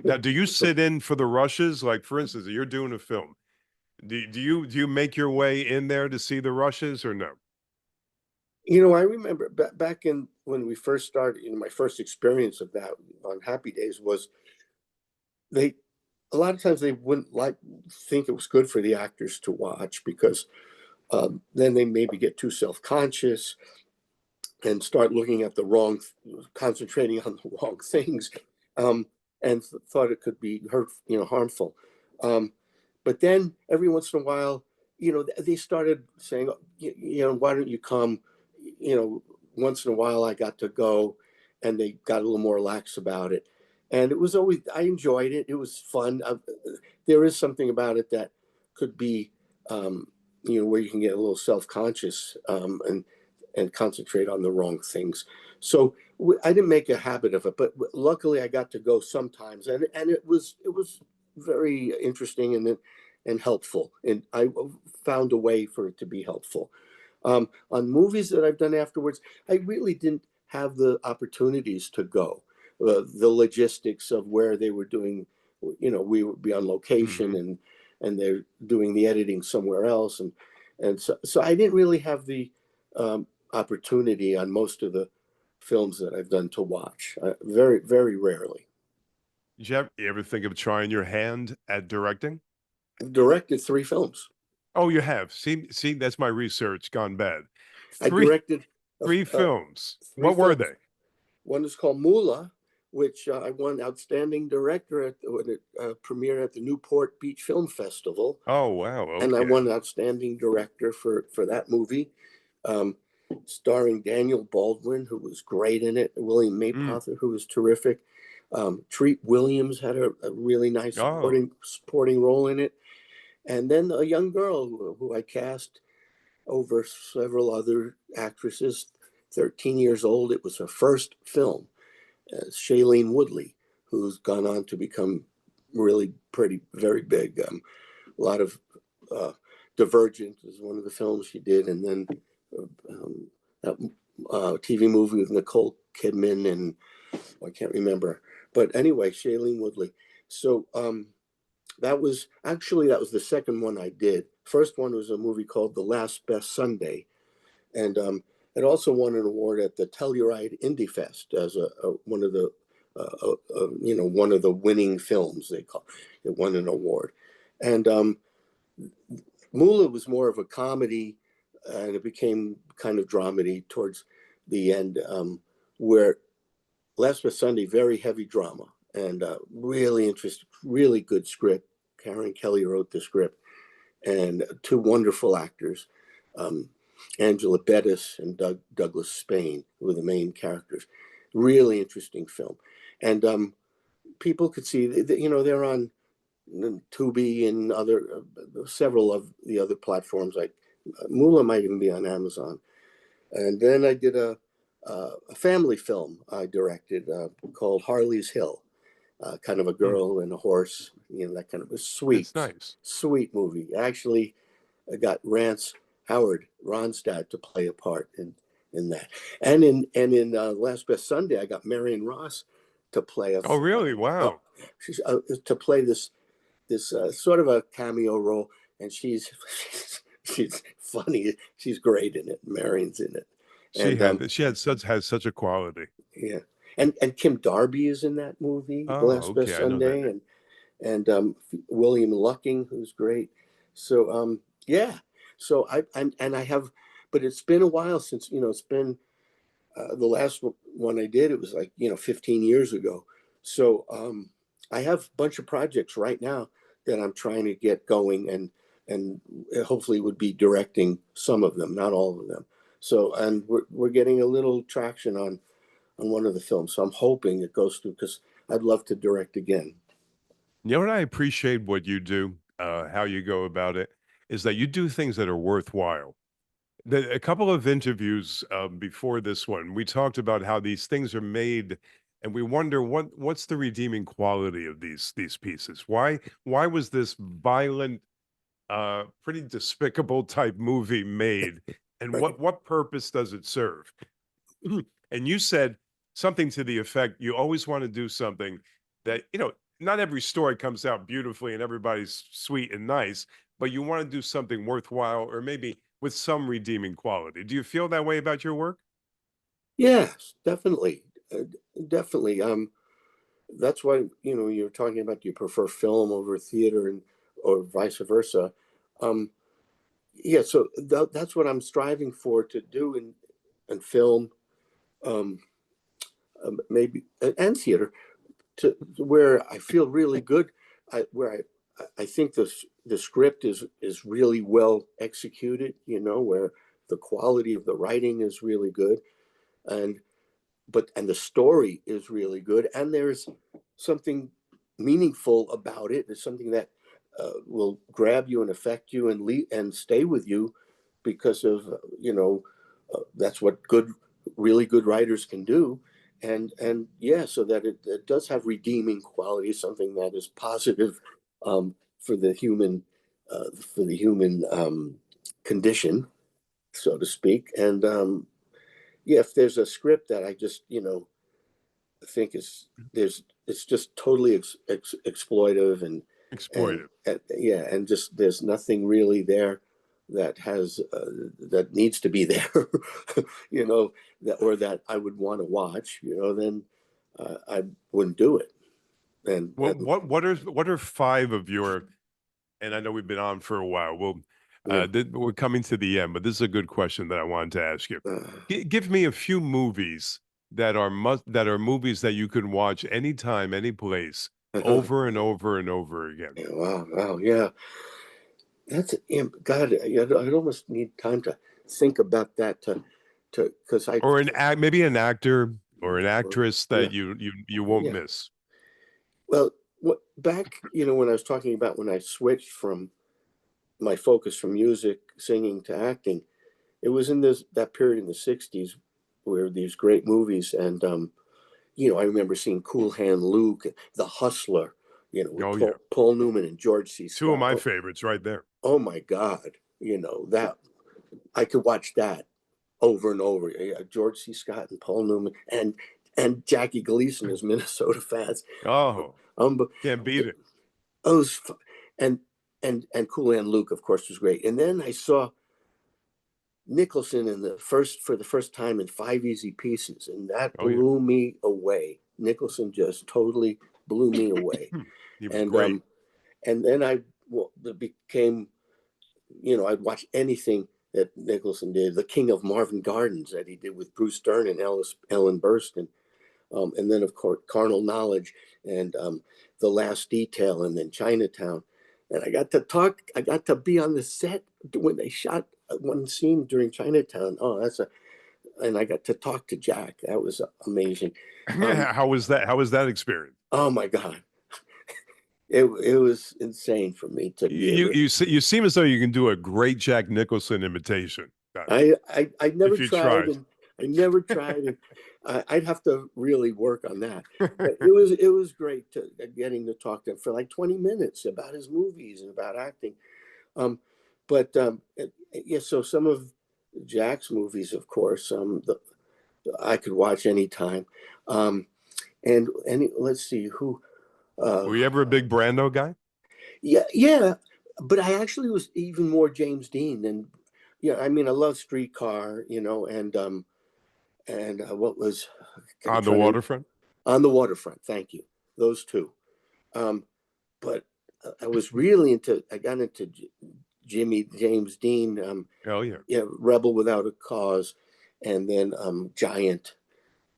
Now, do you sit in for the rushes? Like, for instance, you're doing a film. Do you make your way in there to see the rushes or no? I remember back in when we first started, my first experience of that on Happy Days was they a lot of times they wouldn't think it was good for the actors to watch because then they maybe get too self-conscious and start looking at concentrating on the wrong things, um, and thought it could be harmful. Um, but then every once in a while, they started saying, why don't you come? You know, Once in a while I got to go, and they got a little more lax about it. And it was always, I enjoyed it. It was fun. There is something about it that could be, where you can get a little self-conscious, and concentrate on the wrong things. So I didn't make a habit of it, but luckily I got to go sometimes, and it was very interesting and helpful, and I found a way for it to be helpful. On movies that I've done afterwards, I really didn't have the opportunities to go. The logistics of where they were doing, we would be on location, Mhm. and they're doing the editing somewhere else, and so I didn't really have the opportunity on most of the films that I've done to watch. Very, very rarely. You ever think of trying your hand at directing? I've directed 3 films. Oh, you have. See, that's my research gone bad. I Three directed uh, three uh, films. three What were films. they? One is called Mula, which I won Outstanding Director when it premiered at the Newport Beach Film Festival, Oh, wow, and I okay. won Outstanding Director for that movie, um, starring Daniel Baldwin, who was great in it, William Mm. Mapother, who was terrific. Treat Williams had a really nice Oh, supporting role in it, and then a young girl who I cast over several other actresses. 13 years old. It was her first film. Shailene Woodley, who's gone on to become really pretty, very big. A lot of uh, Divergent is one of the films she did, and then that TV movie with Nicole Kidman, and I can't remember. But anyway, Shailene Woodley. So that was the second one I did. First one was a movie called The Last Best Sunday, and it also won an award at the Telluride Indie Fest as one of the one of the winning films. They call it, won an award, and Mula was more of a comedy, and it became kind of dramedy towards the end, where Last but Sunday, very heavy drama, and really interesting, really good script. Karen Kelly wrote the script, and 2 wonderful actors, um, Angela Bettis and Douglas Spain, who were the main characters. Really interesting film, and people could see, they're on Tubi and several of the other platforms. Like Mula might even be on Amazon. And then I did a family film I directed called Harley's Hill, kind of a Hmm, girl and a horse, that kind of a that's sweet, nice. sweet movie. Actually, I got Rance Howard Ronstadt to play a part in that, and in Last Best Sunday, I got Marion Ross to play Oh, really? uh, Wow. she's to play this sort of a cameo role, and she's she's funny. She's great in it. Marion's in it, and She had such has such a quality. yeah, and Kim Darby is in that movie, Oh, Last Best okay. I know that Sunday, name. and William Lucking, who's great. So yeah, so and I have, but it's been a while since it's been the last one I did. It was like 15 years ago. So I have a bunch of projects right now that I'm trying to get going, and hopefully would be directing some of them, not all of them. So and we're getting a little traction on one of the films. So I'm hoping it goes through because I'd love to direct again. You know what I appreciate what you do, how you go about it, is that you do things that are worthwhile. A couple of interviews before this one, we talked about how these things are made, and we wonder what's the redeeming quality of these pieces. Why was this violent, pretty despicable type movie made, and Right. what purpose does it serve? And you said something to the effect you always want to do something that, not every story comes out beautifully and everybody's sweet and nice, but you want to do something worthwhile or maybe with some redeeming quality. Do you feel that way about your work? Yes, definitely. Uh, Definitely. That's why, you're talking about, do you prefer film over theater and or vice versa? Um, yeah, so that's what I'm striving for to do in film, um, maybe and theater, to where I feel really good, where I think the script is really well executed, where the quality of the writing is really good, and and the story is really good, and there's something meaningful about it. There's something that will grab you and affect you and and stay with you because of that's what really good writers can do, and yeah, so that it does have redeeming qualities, something that is positive for the human condition, so to speak, and yeah, if there's a script that I just think is there's it's just totally exploitive Exploitive. and yeah, and just there's nothing really there that needs to be there, you know, that I would want to watch, then I wouldn't do it. And What are five of your, and I know we've been on for a while. yeah, We're coming to the end, but this is a good question that I wanted to ask you. uh, Give me a few movies that are movies that you can watch anytime, any place, over and over and over again, yeah, wow, wow, yeah. That's God. I'd almost need time to think about that to because I or maybe an actor or an or, actress yeah, that you won't yeah. miss. Well, back when I was talking about when I switched from my focus from music, singing to acting, it was in this that period in the '60s where these great movies, and I remember seeing Cool Hand Luke, The Hustler, with Oh yeah, Paul Newman and George C. two of Scott. my Oh, favorites right there. oh my God, that I could watch that over and over. Yeah, George C. Scott and Paul Newman and Jackie Gleason as Minnesota Fats. Oh, Um, but can't beat it. oh, it was and and Cool Hand Luke, of course, was great. And then I saw Nicholson for the first time in Five Easy Pieces, and that Oh yeah, blew me away. Nicholson just totally blew me away. he was And great. and then it became, I'd watch anything that Nicholson did. The King of Marvin Gardens that he did with Bruce Dern and Ellen Burstyn, and then of course Carnal Knowledge and The Last Detail, and then Chinatown. And I got to be on the set when they shot one scene during Chinatown. Oh, and I got to talk to Jack. That was amazing. Um, How was that? How was that experience? oh my God, it was insane for me to be able to. You seem as though you can do a great Jack Nicholson imitation, I never if you tried, tried. and I never tried it. I'd have to really work on that. But it was great getting to talk to him for like 20 minutes about his movies and about acting. Um, but yeah, so some of Jack's movies, of course, I could watch anytime. Um, and let's see who. Uh, Were you ever a big Brando guy? yeah, yeah, but I actually was even more James Dean than. Yeah, I mean, I love Streetcar, and what was I'm On the trying to waterfront? On the Waterfront. Thank you, those two. Um, but I was really into. I got into Jimmy James Dean. Oh yeah. Yeah, Rebel Without a Cause, and then Giant,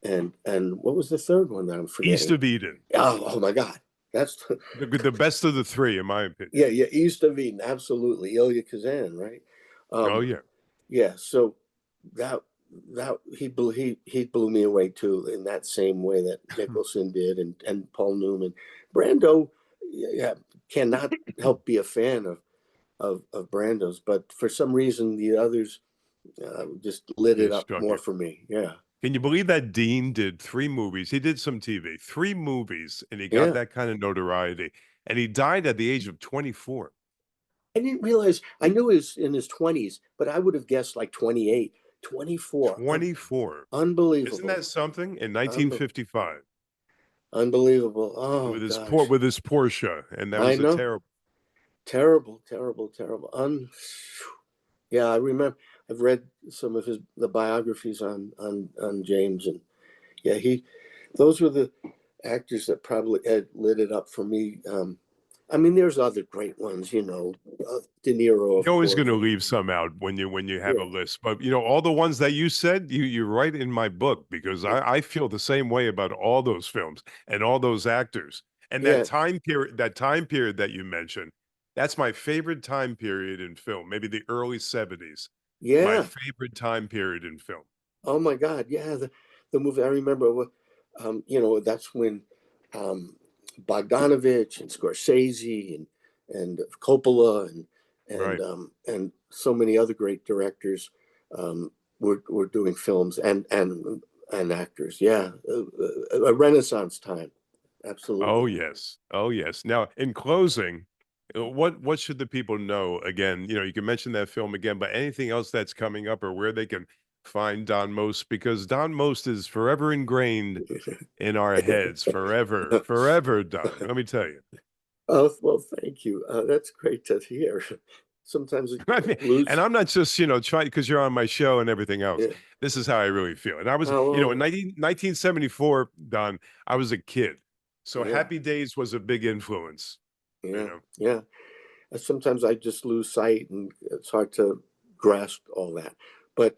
and what was the third one that I'm East forgetting? of Eden. Oh my God, that's The best of the three, in my opinion. yeah, yeah, East of Eden, absolutely, Ilya Kazan, right? Oh Um, yeah. yeah, so that he blew me away too in that same way that Nicholson did, and Paul Newman. Brando, yeah, cannot help be a fan of Brando's, but for some reason the others just lit They it up struck more you. for me. Yeah, Can you believe that Dean did three movies? He did some TV, three movies, and he got yeah. that kind of notoriety. And he died at the age of 24. I didn't realize. I knew he was in his 20s, but I would have guessed like 28, 24. 24. Isn't Unbelievable. that something? In Unbe- 1955, Unbelievable. Oh gosh. With his Porsche, and that I was a know. terrible. Terrible, terrible, terrible. Yeah, I remember. I've read some of the biographies on James, and yeah, those were the actors that probably had lit it up for me. I mean, there's other great ones, De Niro, of You're always going course. to leave some out when you have a Yeah, list, but all the ones that you said, you write in my book because yeah, I feel the same way about all those films and all those actors and yeah, that time period that you mentioned. That's my favorite time period in film. Maybe the early 70s, my yeah. favorite time period in film. Oh my God, yeah. The movie I remember, that's when um, Bogdanovich and Scorsese and Coppola Right. and so many other great directors were doing films and actors. Yeah, a Renaissance time. Oh Absolutely. yes. Oh yes. Now, in closing, what should the people know? Again, you can mention that film again, but anything else that's coming up or where they can find Don Most because Don Most is forever ingrained in our heads, forever, forever, Don. Let me tell you. Oh well, thank you. That's great to hear. Sometimes it I mean, and lose. I'm not just, trying because you're on my show and everything else. Yeah. This is how I really feel. And I was, Oh in well, 1974, Don, I was a kid. So yeah, Happy Days was a big influence, you yeah, know. yeah. Sometimes I just lose sight, and it's hard to grasp all that. But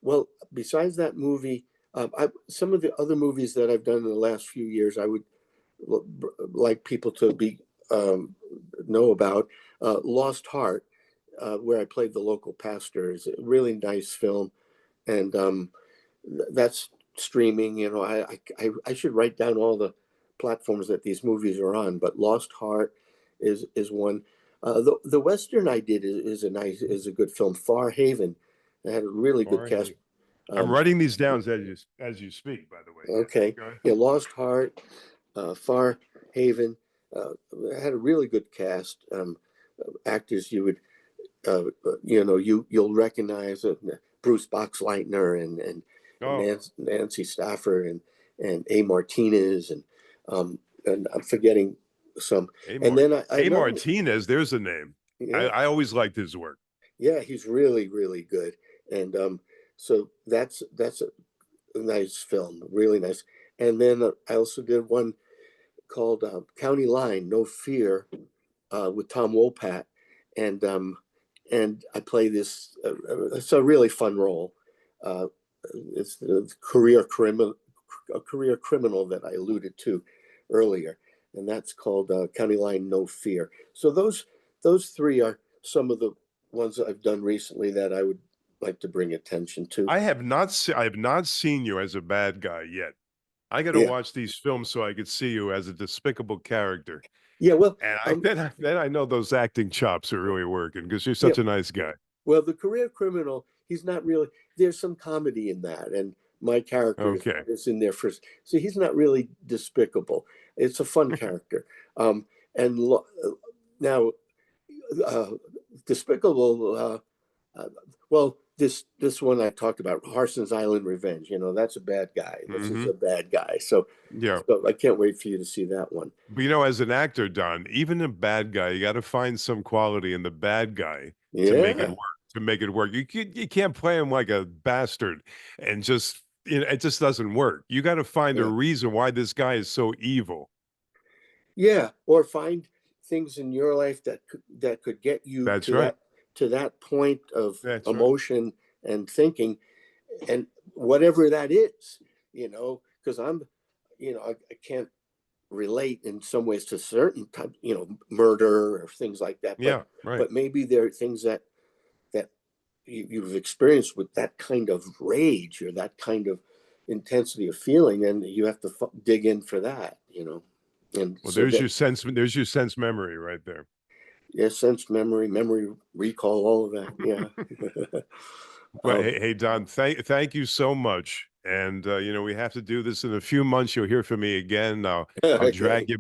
well, besides that movie, some of the other movies that I've done in the last few years, I would like people to be know about. Lost Heart, where I played the local pastor, is a really nice film, and that's streaming. I should write down all the platforms that these movies are on, but Lost Heart is one. The Western I did is a good film. Far Haven, it had a really good Or cast. I'm Um, writing these down as you speak, by the way. Yeah. okay, Go ahead. yeah, Lost Heart, Far Haven, had a really good cast. Actors you would you'll recognize Bruce Boxleitner and Oh, Nancy Stafford and A. Martinez and I'm forgetting some. And then I A. not only Martinez, there's a name. yeah, I always liked his work. yeah, he's really really good. And so that's a nice film, really nice. And then I also did one called County Line, No Fear, with Tom Wopat, and I play this. It's a really fun role. Uh, it's the a career criminal that I alluded to earlier, and that's called County Line No Fear. So those three are some of the ones that I've done recently that I would like to bring attention to. I have not seen you as a bad guy yet. I got to Yeah, watch these films so I could see you as a despicable character. yeah. Well, And um, then I know those acting chops are really working because you're yeah. such a nice guy. Well, the career criminal he's not really. There's some comedy in that, and my character Okay. is in there first. So he's not really despicable. It's a fun character. And now, uh, despicable. Uh, well, this one I talked about, Harson's Island Revenge. You know, that's a bad guy. This is a Hmm. bad guy. So, Yeah. so I can't wait for you to see that one. But as an actor, Don, even a bad guy, you got to find some quality in the bad guy to make it Yeah, work. To make it work, you can't play him like a bastard and just it just doesn't work. You got to find a yeah, reason why this guy is so evil. yeah. Or find things in your life that could get you That's right. to that point of That's right. emotion and thinking, and whatever that is, because I can't relate in some ways to certain type, murder or things like that. But Yeah. Right. but maybe there are things that you've experienced with that kind of rage or that kind of intensity of feeling, and you have to dig in for that, and Well, so that, there's your sense memory right there. yeah, sense memory recall, all of that, yeah. Well, um, hey, Don, thank you so much. And we have to do this in a few months. You'll hear from me again. okay,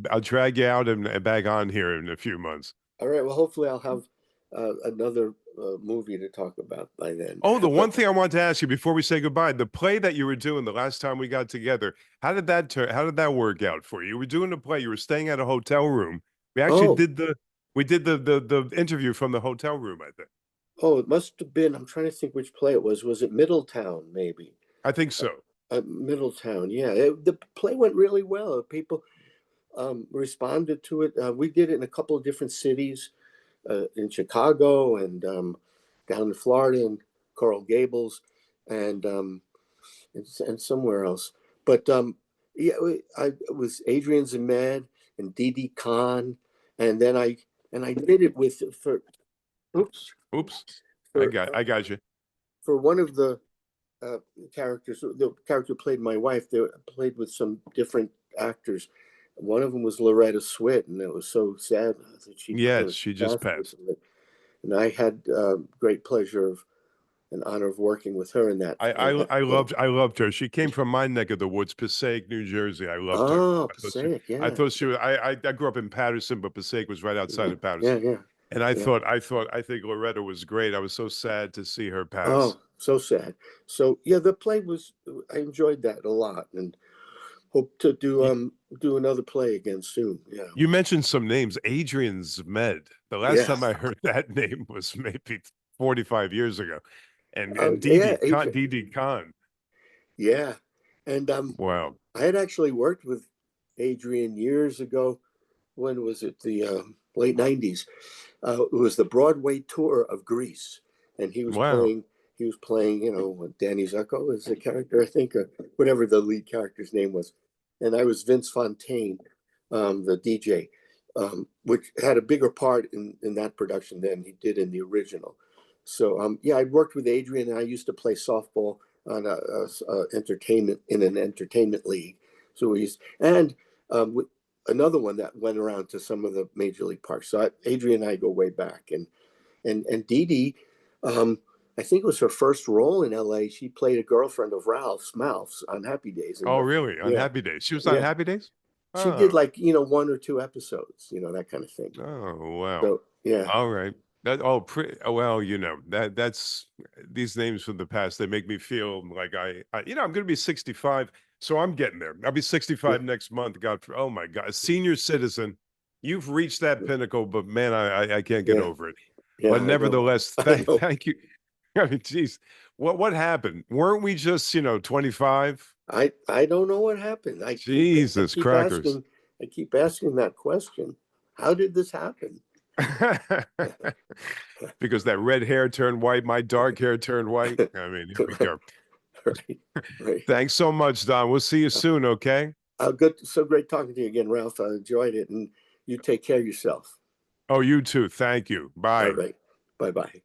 I'll drag you out and back on here in a few months. all right, well, hopefully I'll have another movie to talk about by then. Oh, the But one thing I wanted to ask you before we say goodbye, the play that you were doing the last time we got together, how did that work out for you? You were doing a play, you were staying at a hotel room. We actually oh, did the interview from the hotel room, I think. it must have been. I'm trying to think which play it was. Was it Middletown? Maybe. I think so. Middletown. Yeah, the play went really well. People responded to it. We did it in a couple of different cities, in Chicago and down in Florida and Coral Gables, and and somewhere else. But yeah, it was Adrian Zemed and Didi Khan, and then I did it with for oops Oops. for I got you. for one of the uh, characters. The character played my wife. They played with some different actors. One of them was Loretta Swit, and it was so sad that she Yes, she just passed passed. recently. And I had great pleasure of and honor of working with her in that play. I loved her. She came from my neck of the woods, Passaic, New Jersey. I loved her. Oh, Passaic, I yeah, thought she was, I grew up in Patterson, but Passaic was right outside yeah, of yeah, Patterson. yeah, And yeah. I think Loretta was great. I was so sad to see her pass. Oh, so sad. So yeah, the play was. I enjoyed that a lot, and hope to You, do another play again soon. Yeah, you mentioned some names, Adrian's Med. The last yeah, time I heard that name was maybe 45 years ago. And yeah, Adrian. Didi Khan. Yeah, and Wow. I had actually worked with Adrian years ago. When was it? The late '90s. It was the Broadway tour of Grease, and he was Wow. playing. He was playing, Danny Zuko is the character, I think, or whatever the lead character's name was, and I was Vince Fontaine, the DJ, which had a bigger part in that production than he did in the original. So yeah, I worked with Adrian, and I used to play softball on a entertainment in an entertainment league. So we used and another one that went around to some of the major league parks. So Adrian and I go way back, and Dee Dee, um, I think it was her first role in L.A. She played a girlfriend of Ralph's Mouth's on Happy Days, Oh, really? On yeah, Happy Days. She was on yeah. Happy Days? She did Oh. like one or two episodes, that kind of thing. Oh, wow. So yeah, All right. Well, that's these names from the past, they make me feel like I'm going to be 65, so I'm getting there. I'll be yeah, 65 next month. Oh my God, senior citizen. You've reached that pinnacle, but man, I can't get yeah, over it. yeah. But I know, nevertheless, I know. thank you. I mean, geez, what happened? Weren't we just, 25? I don't know what happened. I Jesus keep crackers. asking that question. How did this happen? Because that red hair turned white, my dark hair turned white. I mean, here we go. Right, right. Thanks so much, Don. We'll see you soon, okay? Good. So great talking to you again, Ralph. I enjoyed it, and you take care of yourself. Oh, you too. Thank you. All Bye. right. Bye bye.